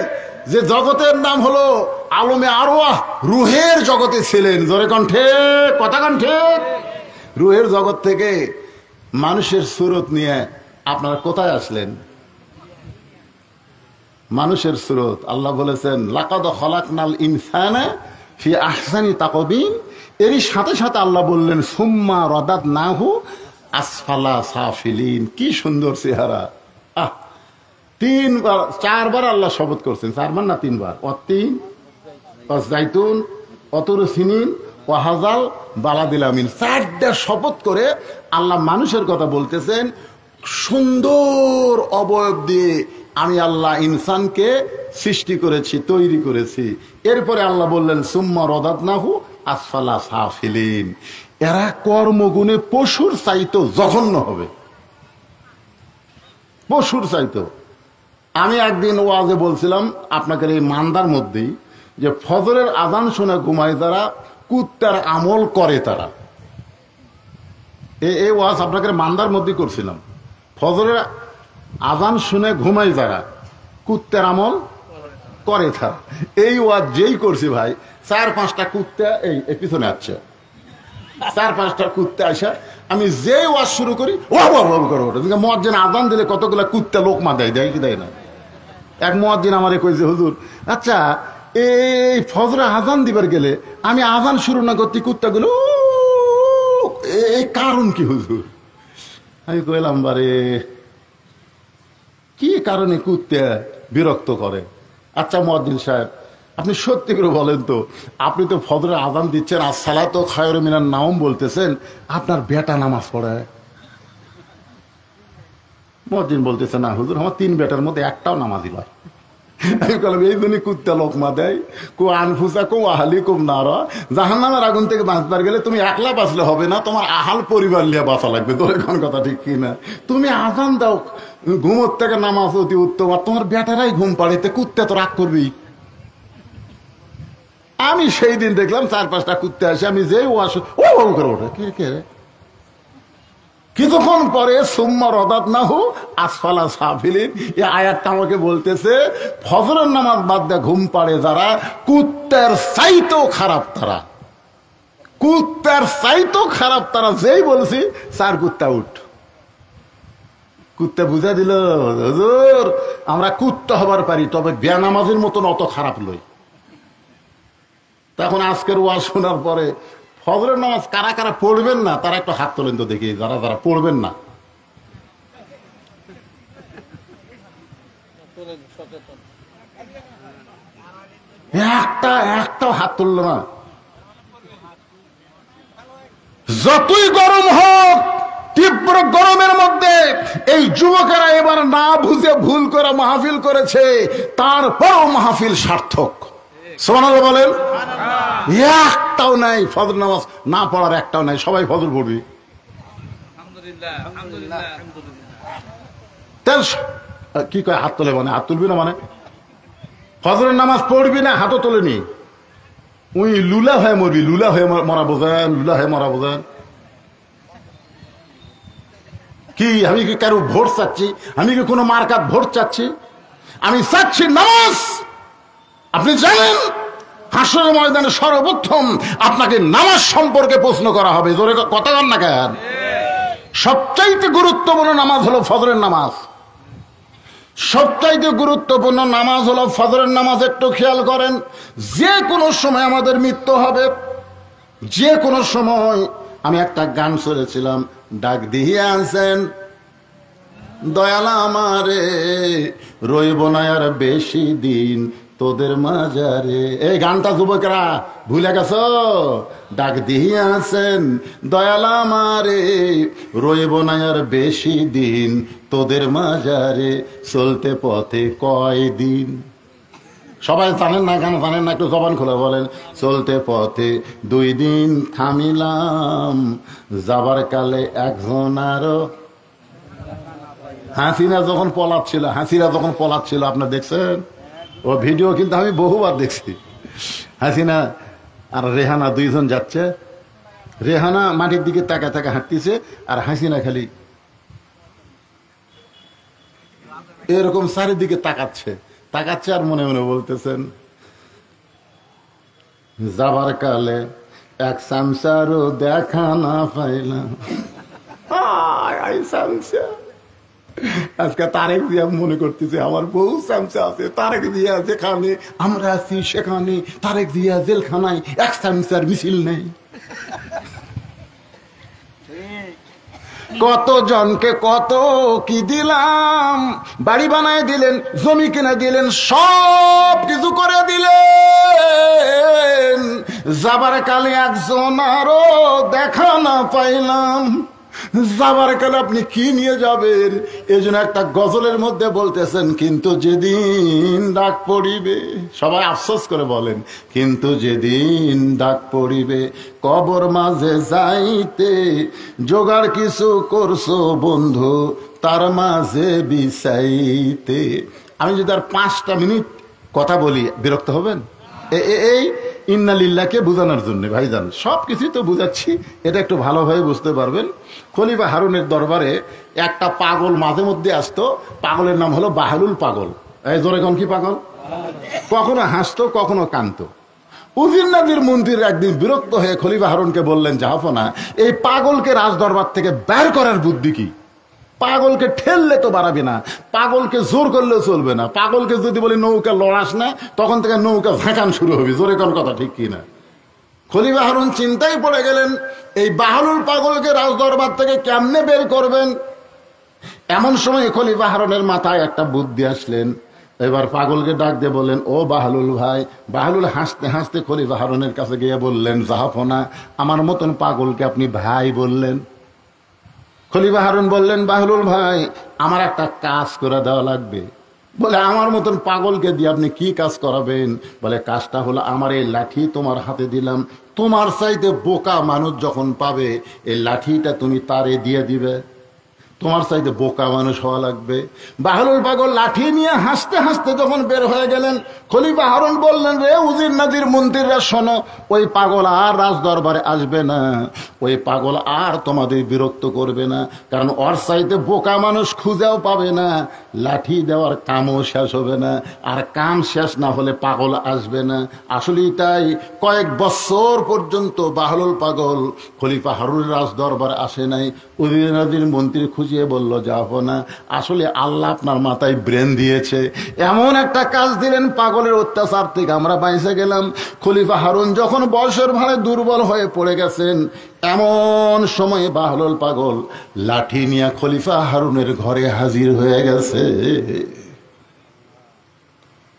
যে জগতের নাম হলো আলমে আরওয়াহ, রুহের জগতে ছিলেন? জোরে কণ্ঠে কথা, কণ্ঠে। রুহের জগৎ থেকে মানুষের সুরত নিয়ে আপনারা কোথায় আসলেন? মানুষের সুরত। আল্লাহ বলেছেন লাকাদ খালাকনাল ইনসানা ফি আহসানি তাকবীম। এরই সাথে সাথে আল্লাহ বললেন সুম্মা রাদাদনাহু আসফালা সাফিলিন। কি সুন্দর চেহারা! আহ, তিনবার, চারবার আল্লাহ শপথ করছেন। চারবার না তিনবার? অতীন, জাইতুন, অতরু সিনিন, ও হাজাল বালাদিল আমিন। চারটা শপথ করে আল্লাহ মানুষের কথা বলতেছেন। সুন্দর অবয়ব দিয়ে আমি আল্লাহ ইনসানকে সৃষ্টি করেছি, তৈরি করেছি। এরপরে আল্লাহ বললেন সুম্মা রাদাদনাহু আসফালা সাফিলিন। এরা কর্মগুণে পশুর চাইতো জঘন্য হবে, পশুর চাইতো। আমি একদিন ওয়াজে বলছিলাম আপনাকে এই মান্দার মধ্যেই, যে ফজরের আজান শুনে ঘুমায় যারা, কুত্তার আমল করে তারা। এই ওয়াজ আপনাকে মান্দার মধ্যেই করছিলাম। ফজরের আজান শুনে ঘুমায় যারা, কুত্তার আমল করে তারা। এই ওয়াজ যেই করছি ভাই, 4-5টা কুত্তা এই পিছনে আসছে, 4-5টা কুত্তা আসা। আমি যে ওয়াজ শুরু করি মুয়াজ্জিন আজান দিলে কতগুলা কুত্তা লোকমা দেয়, দেয় কি দেয় না? এক মুয়াজ্জিন আমারে কইছে হুজুর, আচ্ছা এই ফজরে আজান দিবার গেলে আমি আজান শুরু না করতে কুত্তাগুলো এই কারণ কি হুজুর? আমি কইলাম বারে কি কারণে কুত্তে বিরক্ত করে? আচ্ছা মুয়াজ্জিন সাহেব, আপনি সত্যি করে বলেন তো, আপনি তো ফজরে আজান দিচ্ছেন, আসসালাতু খায়রুম মিনান নাওম বলতেছেন, আপনার বেটা নামাজ পড়ে? মুয়াজ্জিন বলতেছে, না হুজুর, আমার 3 বেটার মধ্যে একটাও নামাজি নয়। আমি বললাম, এই জন্যই কুত্তা লোকমা দেয়, কো আনফুসা কো আহালি কুম নারা, জাহান্নামের আগুন থেকে বাঁচবার গেলে তুমি একলা বাঁচলে হবে না, তোমার আহাল পরিবার নিয়ে বাঁচা লাগবে। তোর এখন কথা ঠিক কিনা? তুমি আজান দাও, ঘুমোর থেকে নামাজ অতি উত্তম, আর তোমার বেটারাই ঘুম পাড়িতে কুত্তা তো রাগ করবি। আমি সেই দিন দেখলাম 4-5টা কুত্তে আসে, আমি যে ও করে ওঠে, কে কে রে? কিছুক্ষণ পরে সুম্মা রদাত না হো আসফালা সাফিলিন, এই আয়াতটা আমাকে বলতেছে ফজরের নামাজ বাদ দিয়ে ঘুম পাড়ে যারা, কুত্তার চাইতেও খারাপ তারা, কুত্তার চাইতেও খারাপ তারা। যেই বলছি 4 কুত্তা উঠ। কুত্তা বুঝা দিল, হুজুর আমরা কুত্তা হবার পারি, তবে বেনামাজির মতন অত খারাপ লই। তখন আজকের ওয়াজ শোনার পরে ফজরের নামাজ কারা কারা পড়বেন না তারা একটু হাত তোলেন তো দেখি, যারা যারা পড়বেন না। একটাও হাত তুললো না। যতই গরম হোক, তীব্র গরমের মধ্যে এই যুবকেরা এবার না বুঝে ভুল করে মাহফিল করেছে, তারপরও মাহফিল সার্থক। সুবহানাল্লাহ বলেন। একটাও নাই ফজর নামাজ না পড়ার, একটাও নাই, সবাই ফজর পড়বি। কি কয় হাত তোলে মানে? হাত তুলবি না মানে ফজরের নামাজ পড়বি না, হাতও তোলেনি। উই লুলা হয়ে মরবি, লুলা হয়ে মরা বোঝেন, লুলা হয়ে মরা বোঝেন কি? আমি কি কারো ভোট চাচ্ছি? আমি কি কোনো মার্কাত ভোট চাচ্ছি? আমি চাচ্ছি নামাজ। আপনি জানেন হাসরের ময়দানে সর্বপ্রথম আপনাকে নামাজ সম্পর্কে প্রশ্ন করা হবে। জোরে কথা বল না কেন? সবচাইতে গুরুত্বপূর্ণ নামাজ হলো ফজরের নামাজ। সবচাইতে গুরুত্বপূর্ণ নামাজ হলো ফজরের নামাজ। একটু খেয়াল করেন, যে কোনো সময় আমাদের মৃত্যু হবে, যে কোনো সময়। আমি একটা গান শুনেছিলাম, ডাক দিয়ে আছেন দয়াল আমারে, রইব না আর বেশি দিন তোদের মাজারে। এই গানটা যুবকেরা ভুলে গেছ? ডাক দিয়ে আছেন দয়াল আমারে, রইব না আর বেশি দিন তোদের মাজারে, চলতে পথে কয়দিন। সবাই জানেন না, গান জানেন না? একটু জবান খুলে বলেন। চলতে পথে 2 দিন থামিলাম, যাবার কালে একজন আরো। হাসিনা যখন পলাচ্ছিল, আপনার দেখছেন ও ভিডিও? কিন্তু আমি বহুবার দেখছি। হাসিনা আর রেহানা 2 জন যাচ্ছে, রেহানা মাটির দিকে তাকা তাকা হাঁটতেছে, আর হাসিনা খালি এরকম চারিদিকে তাকাচ্ছে আর মনে মনে বলতেছেন, যাবার কালে এক সামসারও দেখা না পাইলাম। আজকে তারেক জিয়া মনে করতেছে আমার বহু চামচা আছে, তারেক জিয়া যেখানে আমরা আছি সেখানে তারেক জিয়া জেলখানায় এক চামচার মিছিল নেই। কত জনকে কত কি দিলাম, বাড়ি বানায় দিলেন, জমি কিনে দিলেন, সব কিছু করে দিলেন, যাবার কালে একজন আরো দেখা না পাইলাম। যাবার কালে আপনি কি নিয়ে যাবেন? এই জন্য একটা গজলের মধ্যে বলতেছেন, কিন্তু যেদিন ডাক পড়িবে, সবাই আফসোস করে বলেন, কিন্তু যেদিন ডাক পড়িবে কবর মাঝে যাইতে, জোগাড় কিছু করছো বন্ধু তার মাঝে বিছাইতে। আমি যদি আর 5টা মিনিট কথা বলি বিরক্ত হবেন? এই ইন্নালিল্লাহকে বোঝানোর জন্য ভাইজান সব কিছুই তো বুঝাচ্ছি, এটা একটু ভালোভাবে বুঝতে পারবেন। খলিফা হারুনের দরবারে একটা পাগল মাঝে মধ্যে আসতো, পাগলের নাম হলো বাহলুল পাগল। এই জোরে কোন কি পাগল? কখনো হাসতো, কখনো কাঁদতো। উজির নাদির মন্ত্রীর একদিন বিরক্ত হয়ে খলিফা হারুনকে বললেন, জাহাপনা, এই পাগলকে রাজ দরবার থেকে বের করার বুদ্ধি কি? পাগলকে ঠেললে তো বাড়াবে না, পাগলকে জোর করলেও চলবে না। পাগলকে যদি বলি নৌকা লড়াস না, তখন থেকে নৌকা ঝাঁকান শুরু হবে। জোরে কোন কথা ঠিক কিনা? খলিফা হারুন চিন্তায় পড়ে গেলেন, এই বাহলুল পাগলকে রাজদরবার থেকে কেমনে বের করবেন। এমন সময় খলিফা হারুনের মাথায় একটা বুদ্ধি আসলেন। এবার পাগলকে ডাক দিয়ে বললেন, ও বাহলুল ভাই। বাহলুল হাসতে হাসতে খলিফা হারুনের কাছে গিয়ে বললেন, জাহাপনা, আমার মতন পাগলকে আপনি ভাই বললেন। খলিফা হারুন বললেন, বাহলুল ভাই, আমার একটা কাজ করে দেওয়া লাগবে। বলে, আমার মতন পাগলকে দিয়ে আপনি কি কাজ করাবেন? বলে, কাজটা হলো আমার এই লাঠি তোমার হাতে দিলাম, তোমার চাইতে বোকা মানুষ যখন পাবে এই লাঠিটা তুমি তারে দিয়ে দিবে। তোমার চাইতে বোকা মানুষ হওয়া লাগবে। বাহলুল পাগল লাঠি নিয়ে হাসতে হাসতে যখন বের হয়ে গেলেন, খলিফা হারুন বললেন, রে উজির নাজির মন্ত্রীরা শোনো, ওই পাগল আর রাজ দরবারে আসবে না, ওই পাগল আর তোমাদের বিরক্ত করবে না, কারণ ওর চাইতে বোকা মানুষ খুঁজেও পাবে না, লাঠি দেওয়ার কামও শেষ হবে না, আর কাম শেষ না হলে পাগল আসবে না। আসলেই তাই, কয়েক বছর পর্যন্ত বাহলুল পাগল খলিফা হারুনের রাজ দরবারে আসে নাই। উজির নাজির মন্ত্রী খুঁজিয়ে বলল, যাবো না, আসলে আল্লাহ আপনার মাথায় ব্রেন দিয়েছে, এমন একটা কাজ দিলেন, পাগলের অত্যাচার থেকে আমরা বাইসে গেলাম। খলিফা হারুন যখন বয়সের ভারে দুর্বল হয়ে পড়ে গেছেন, এমন সময় বাহলুল পাগল লাঠি নিয়ে খলিফা হারুনের ঘরে হাজির হয়ে গেছে।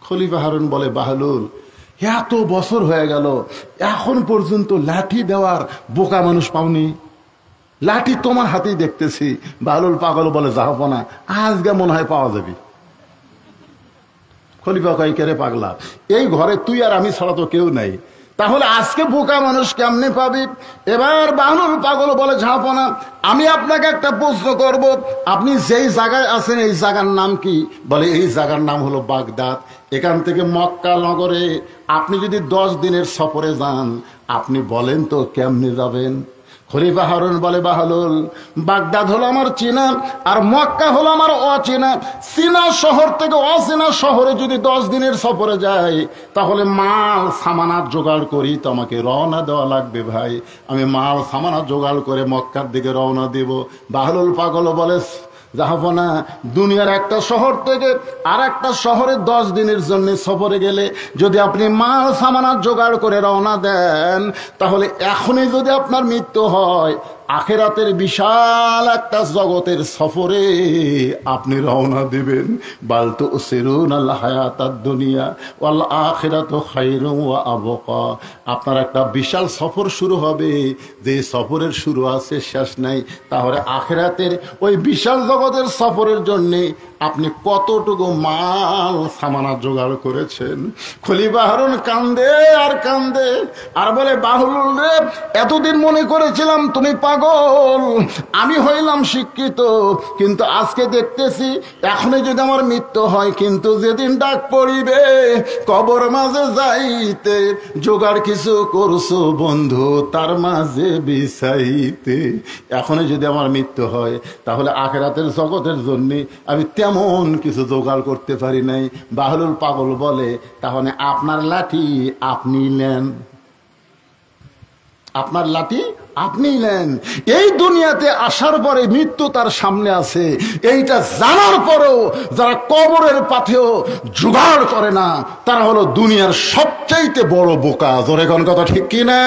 খলিফা হারুন বলে, বাহলুল, এত বছর হয়ে গেল, এখন পর্যন্ত লাঠি দেওয়ার বোকা মানুষ পাওনি, লাঠি তোমার হাতেই দেখতেছি। বাহলুল পাগল বলে, যাবো না, আজকে মনে হয় পাওয়া যাবে। খলিফা কয়, কে রে পাগলা, এই ঘরে তুই আর আমি ছাড়া তো কেউ নাই, তাহলে আজকে বোকা মানুষ কেমনে পাবি? এবার বাহলুল পাগল বলে, যাবো না, আমি আপনাকে একটা প্রশ্ন করব, আপনি যেই জায়গায় আছেন এই জায়গার নাম কি? বলে, এই জায়গার নাম হলো বাগদাদ। এখান থেকে মক্কা নগরে আপনি যদি 10 দিনের সফরে যান, আপনি বলেন তো কেমনে যাবেন? খলিফা হারুন বলে, বাহলুল, বাগদাদ হলো আমার চেনা, আর মক্কা হলো আমার অচেনা। চীনা শহর থেকে অচেনা শহরে যদি 10 দিনের সফরে যায়, তাহলে মাল সামানাত জোগাড় করি তো আমাকে রওনা দেওয়া লাগবে ভাই। আমি মাল সামানাত জোগাড় করে মক্কার দিকে রওনা দেব। বাহলুল পাগল বলে, যাবো না, দুনিয়ার একটা শহর থেকে আর একটা শহরে 10 দিনের জন্য সফরে গেলে যদি আপনি মাল সামানাত জোগাড় করে রওনা দেন, তাহলে এখনই যদি আপনার মৃত্যু হয়, আখেরাতের বিশাল একটা জগতের সফরে আপনি রওনা দিবেন। বাল তুসিরুন আল হায়াতাদ দুনিয়া ওয়াল আখিরাতু খায়রুন ওয়া আবকা। আপনার একটা বিশাল সফর শুরু হবে, যে সফরের শুরু আছে শেষ নাই। তাহলে আখিরাতের ওই বিশাল জগতের সফরের জন্য আপনি কতটুকু মাল সামানা জোগাড় করেছেন? খলিফা হারুন কান্দে আর কান্দে আর বলে, বাহলুল রে, এতদিন মনে করেছিলাম তুমি পাগল, আমি হইলাম শিক্ষিত, কিন্তু আজকে দেখতেছি এখনই যদি আমার মৃত্যু হয়, কিন্তু যেদিন ডাক পড়িবে কবর মাঝে যাইতে, জোগাড় কিছু করছো বন্ধু তার মাঝে বিছাইতে। এখনই যদি আমার মৃত্যু হয়, তাহলে আখিরাতের জগতের জন্য আমি তেমন কিছু জোগাড় করতে পারি নাই। বাহলুল পাগল বলে, তাহলে আপনার লাঠি আপনি নেন, আপনার লাঠি আপনি নেন। এই দুনিয়াতে আসার পরে মৃত্যু তার সামনে আছে, এইটা জানার পরেও যারা কবরের পাথেও জোগাড় করে না, তারা হলো দুনিয়ার সবচাইতে বড় বোকা। জোরে কোন কথা ঠিক কি না?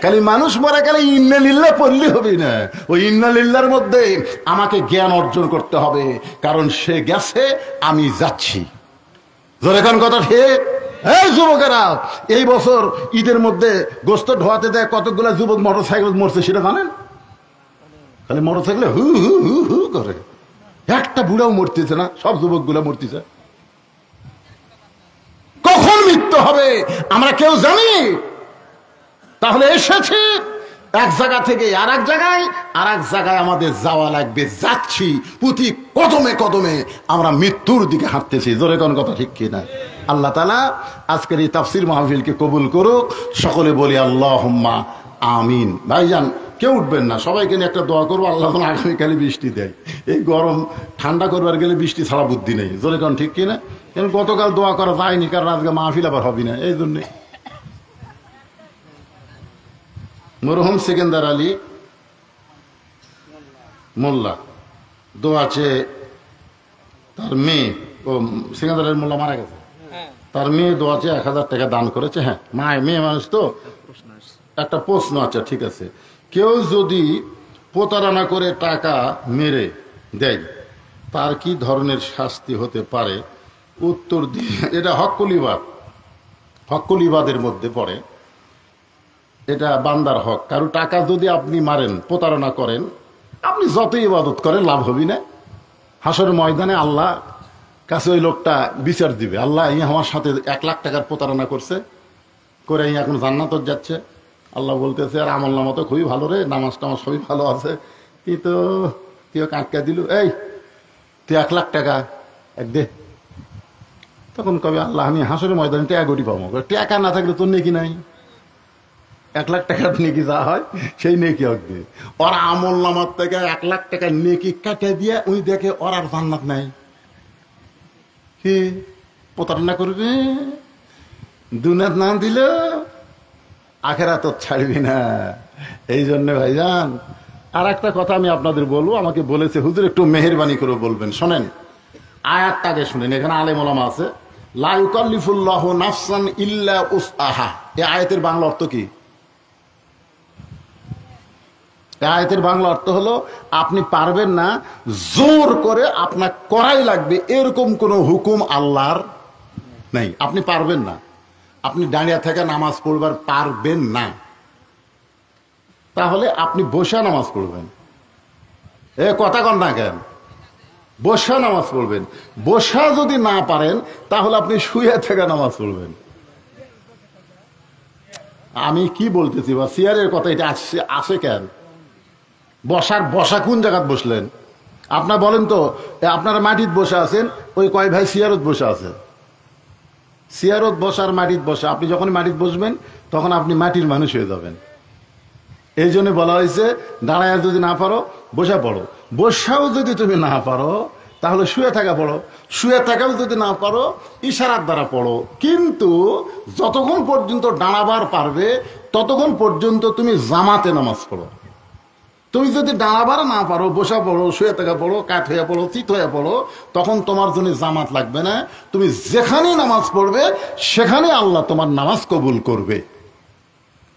খালি মানুষ মরে গেলে ইন্না লিল্লাহ পড়লে হবে না, ওই ইন্না লিল্লাহর মধ্যে আমাকে জ্ঞান অর্জন করতে হবে, কারণ সে গেছে, আমি যাচ্ছি। জোরে কোন কথা ঠিক? এই যুবকেরা, এই বছর ঈদের মধ্যে গোস্ত ঢোয়াতে দেয় কতগুলা যুবক মোটরসাইকেল মরছে, সেটা জানেন? খালি মোটরসাইকেলে হু হু হু হু করে, একটা বুড়াও মরতেছে না, সব যুবক গুলা মরতেছে। কখন মৃত্যু হবে আমরা কেউ জানি? তাহলে এসেছি এক জায়গা থেকে আর এক জায়গায়, আর এক জায়গায় আমাদের যাওয়া লাগবে, যাচ্ছি, প্রতি কদমে কদমে আমরা মৃত্যুর দিকে হাঁটতেছি। জোরে কোন কথা ঠিক কিনা? আল্লাহ তাআলা আজকের এই তাফসীর মাহফিলকে কবুল করুক, সকলে বলি আল্লাহুম্মা আমিন। ভাইজান, কেউ উঠবেন না, সবাইকে নিয়ে একটা দোয়া করবো, আল্লাহ যেন আগামীকালে বৃষ্টি দেয়। এই গরম ঠান্ডা করবার গেলে বৃষ্টি ছাড়া বুদ্ধি নেই। জোরে কোন ঠিক কিনা? কারণ গতকাল দোয়া করা যায়নি, কারণ আজকে মাহফিল আবার হবে না, এই জন্যে। মরহুম সেকেন্দার আলী মোল্লা দোয়া চেয়ে তার মেয়ে, ও সিঙ্গাদারের মোল্লা মারা গেছে, তার মেয়ে দোয়া চেয়ে 1000 টাকা দান করেছে। হ্যাঁ, মেয়ে মানুষ তো একটা প্রশ্ন, আচ্ছা ঠিক আছে, কেউ যদি প্রতারণা করে টাকা মেরে দেয় তার কি ধরনের শাস্তি হতে পারে? উত্তর দিয়ে, এটা হক্কুল ইবাদের মধ্যে পড়ে, এটা বান্দার হক। কারো টাকা যদি আপনি মারেন, প্রতারণা করেন, আপনি যত ইবাদত করেন লাভ হবি না। হাসরের ময়দানে আল্লাহ কাছে ওই লোকটা বিচার দিবে, আল্লাহ এই আমার সাথে 1 লাখ টাকার প্রতারণা করছে, করে এখন জান্নাত যাচ্ছে। আল্লাহ বলতেছে, আর আমল নামা তো খুবই ভালো রে, নামাজ টামাজ সবই ভালো আছে, তুইও কাঁটকা দিলু, এই তুই 1 লাখ টাকা এক দে। তখন কবে আল্লাহ, আমি হাসরের ময়দানে টাকা গড়ি পাবো, টাকা না থাকলে তোর নেকি নাই, 1 লাখ টাকার নেকি যা হয় সেই নেকি হোক দিয়ে, ওর আমল নামার থেকে 1 লাখ টাকা নেকি কাটে দিয়ে ওই দেখে ওর আর জান্নাত নাই। কি প্রতারণা করবে, দুনিয়াত না দিল আখেরাত তো ছাড়বি না। এই জন্য ভাইজান আর একটা কথা আমি আপনাদের বলবো, আমাকে বলেছে হুজুর একটু মেহেরবানি করে বলবেন, শোনেন আয়াতটাকে শুনেন, এখানে আলেম ওলামা আছে, লা ইউকাল্লিফুল্লাহু নাফসান ইল্লা উসআহা। এই আয়াতের বাংলা অর্থ কি? আয়াতের বাংলা অর্থ হলো, আপনি পারবেন না, জোর করে আপনার করাই লাগবে এরকম কোন হুকুম আল্লাহর নেই। আপনি পারবেন না, আপনি দাঁড়িয়ে থেকে নামাজ পড়বার পারবেন না, তাহলে আপনি বসে নামাজ পড়বেন। এ কথা কন না কেন? বসা নামাজ পড়বেন। বসা যদি না পারেন তাহলে আপনি শুয়ে থেকে নামাজ পড়বেন। আমি কি বলতেছি, বা চেয়ারের কথা এটা আসে কেন? বসা কোন জায়গায় বসলেন? আপনার বলেন তো, আপনারা মাটিত বসে আছেন, ওই কয় ভাই চেয়ারত বসে আছে, চেয়ারত বসার মাটিত বসা, আপনি যখন মাটিত বসবেন তখন আপনি মাটির মানুষ হয়ে যাবেন। এই জন্য বলা হয়েছে, দাঁড়ায় যদি না পারো বসা পড়ো, বসাও যদি তুমি না পারো তাহলে শুয়ে থাকা পড়ো, শুয়ে থাকাও যদি না পারো ইশারার দ্বারা পড়ো। কিন্তু যতক্ষণ পর্যন্ত দাঁড়াবার পারবে ততক্ষণ পর্যন্ত তুমি জামাতে নামাজ পড়ো। তুমি যদি দাঁড়াবার না পারো, বসা পড়ো, শুয়ে থাকা পড়ো, কাঠ হয়ে পড়ো, চিত হয়ে পড়ো, তখন তোমার জন্য জামাত লাগবে না। তুমি যেখানেই নামাজ পড়বে সেখানে আল্লাহ তোমার নামাজ কবুল করবে।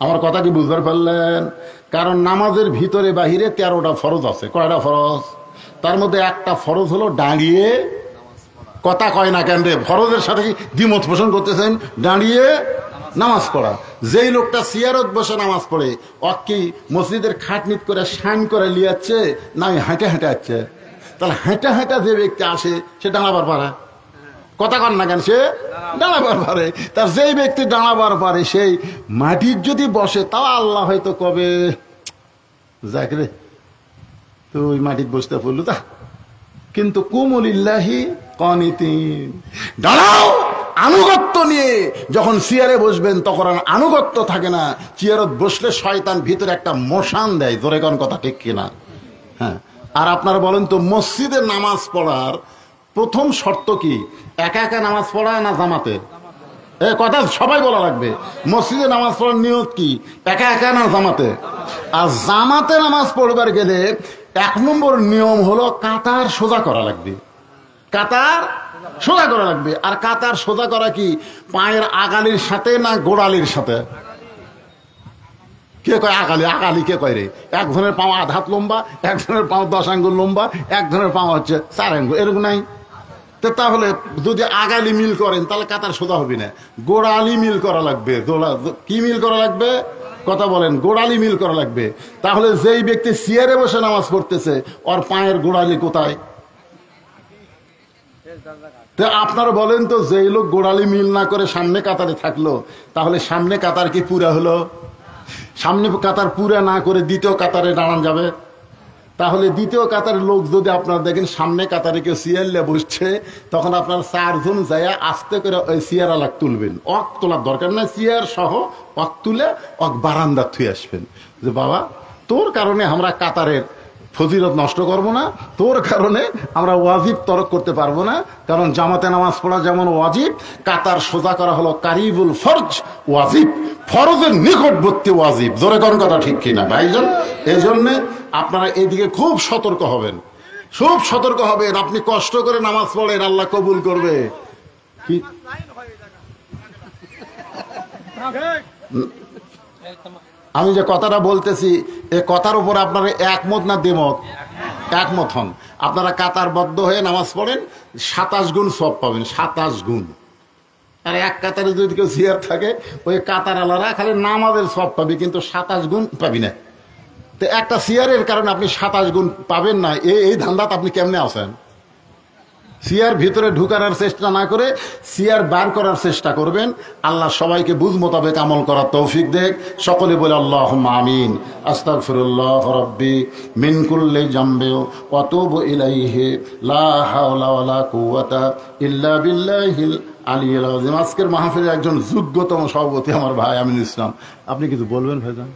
আমার কথা কি বুঝতে পারলেন? কারণ নামাজের ভিতরে বাহিরে 13টা ফরজ আছে। কয়টা ফরজ? তার মধ্যে একটা ফরজ হলো দাঁড়িয়ে, কথা কয় না কেন রে, ফরজের সাথে কি দ্বিমত পোষণ করতেছেন? দাঁড়িয়ে নামাজ পড়া। যেই লোকটা চেয়ারত বসে নামাজ পড়ে, কি মসজিদের খাটনিট করে শান করে লিয়াচ্ছে না হেঁটে হেঁটে আসছে? তাহলে হেঁটে হেঁটে যে ব্যক্তি আসে সে দাঁড়াবার পারে, কথা কন না কেন, সে দাঁড়াবার পারে। তার যেই ব্যক্তি দাঁড়াবার পারে সেই মাটির যদি বসে, তাও আল্লাহ হয়তো কবে যাক রে তুই মাটির বসতে পড়লু তা, কিন্তু কুমুলিল্লাহি কানিতিন, দাঁড়াও আনুগত্য নিয়ে। যখন চেয়ারে বসবেন তখন আনুগত্য থাকে না। চেয়ারত বসলে শয়তান ভিতরে একটা মশান দেয়, ধরে কোন কথা ঠিক কিনা? হ্যাঁ। আর আপনারা বলেন তো, মসজিদে নামাজ পড়ার প্রথম শর্ত কি? একা একা নামাজ পড়া না জামাতে? কথা সবাই বলা লাগবে। মসজিদে নামাজ পড়ার নিয়ত কি? একা একা না জামাতে? আর জামাতে নামাজ পড়বার গেলে 1 নম্বর নিয়ম হলো কাতার সোজা করা লাগবে। কাতার সোজা করা লাগবে। আর কাতার সোজা করা কি পায়ের আগালির সাথে না গোড়ালির সাথে? কে কয় আগালি? আগালি কে কয় রে? একজনের পাও 1.5 হাত লম্বা, একজনের পাও 10 আঙ্গুল লম্বা, একজনের পাও হচ্ছে 4 আঙ্গুল, এরকম নাই? তাহলে যদি আগালি মিল করেন তাহলে কাতার সোজা হবে না, গোড়ালি মিল করা লাগবে। কি মিল করা লাগবে? কথা বলেন, গোড়ালি মিল করা লাগবে। তাহলে যেই ব্যক্তি চেয়ারে বসে নামাজ পড়তেছে ওর পায়ের গোড়ালি কোথায়? তো আপনারা বলেন তো, যেই লোক গোড়ালি মিল না করে সামনে কাতারে থাকলো, তাহলে সামনে কাতার কি পুরা হলো? সামনে কাতার পুরা না করে দ্বিতীয় কাতারে দাঁড়ান যাবে? তাহলে দ্বিতীয় কাতারের লোক যদি আপনারা দেখেন সামনে কাতারে কেউ চেয়ারলে বসছে, তখন আপনার 4 জন যায় আস্তে করে ওই চেয়ার আলাগ তুলবেন। অক তোলার দরকার নাই, চেয়ার সহ অক তুলে অক বারান্দা থুয়ে আসবেন, যে বাবা তোর কারণে আমরা কাতারের ফজিলত নষ্ট করব না, তোর কারণে আমরা ওয়াজিব তরক করতে পারবো না। কারণ জামাতে নামাজ পড়া যেমন ওয়াজিব, কাতার সোজা করা হলো কারিবুল ফরজ ওয়াজিব, ফরজের নিকটবর্তী ওয়াজিব। জোরে কোন কথা ঠিক কিনা ভাইজান? এই জন্যে আপনারা এদিকে খুব সতর্ক হবেন। খুব সতর্ক হবেন। আপনি কষ্ট করে নামাজ পড়েন, আল্লাহ কবুল করবে। কি আমি যে কথাটা বলতেছি, এ কথার উপর আপনারা একমত না দ্বিমত? একমত হন। আপনারা কাতারবদ্ধ হয়ে নামাজ পড়েন, 27 গুণ সওয়াব পাবেন, 27 গুণ। আর এক কাতারে যদি কেউ চেয়ার থাকে, ওই কাতার আলারা খালি নামাজের সওয়াব পাবি, কিন্তু 27 গুণ পাবি না। তো একটা চেয়ারের কারণে আপনি 27 গুণ পাবেন না, এই ধান্দাত আপনি কেমনে আছেন? চেয়ার ভিতরে ঢুকানোর চেষ্টা না করে চেয়ার বার করার চেষ্টা করবেন। আল্লাহ সবাইকে বুঝ মোতাবেক আমল করার তৌফিক দেখ। সকলে বলে আল্লাহুম্মা আমিন। আস্তাগফিরুল্লাহ রাব্বি মিন কুল্লি জামবি ওয়া আতুবু ইলাইহি লা হাওলা ওয়ালা কুওয়াতা ইল্লা বিল্লাহিল আলিয়্যিল আযীম। আজকের মাহফিলের একজন যোগ্যতম সভাপতি আমার ভাই আমিনুল ইসলাম। আপনি কিছু বলবেন ভাইজান?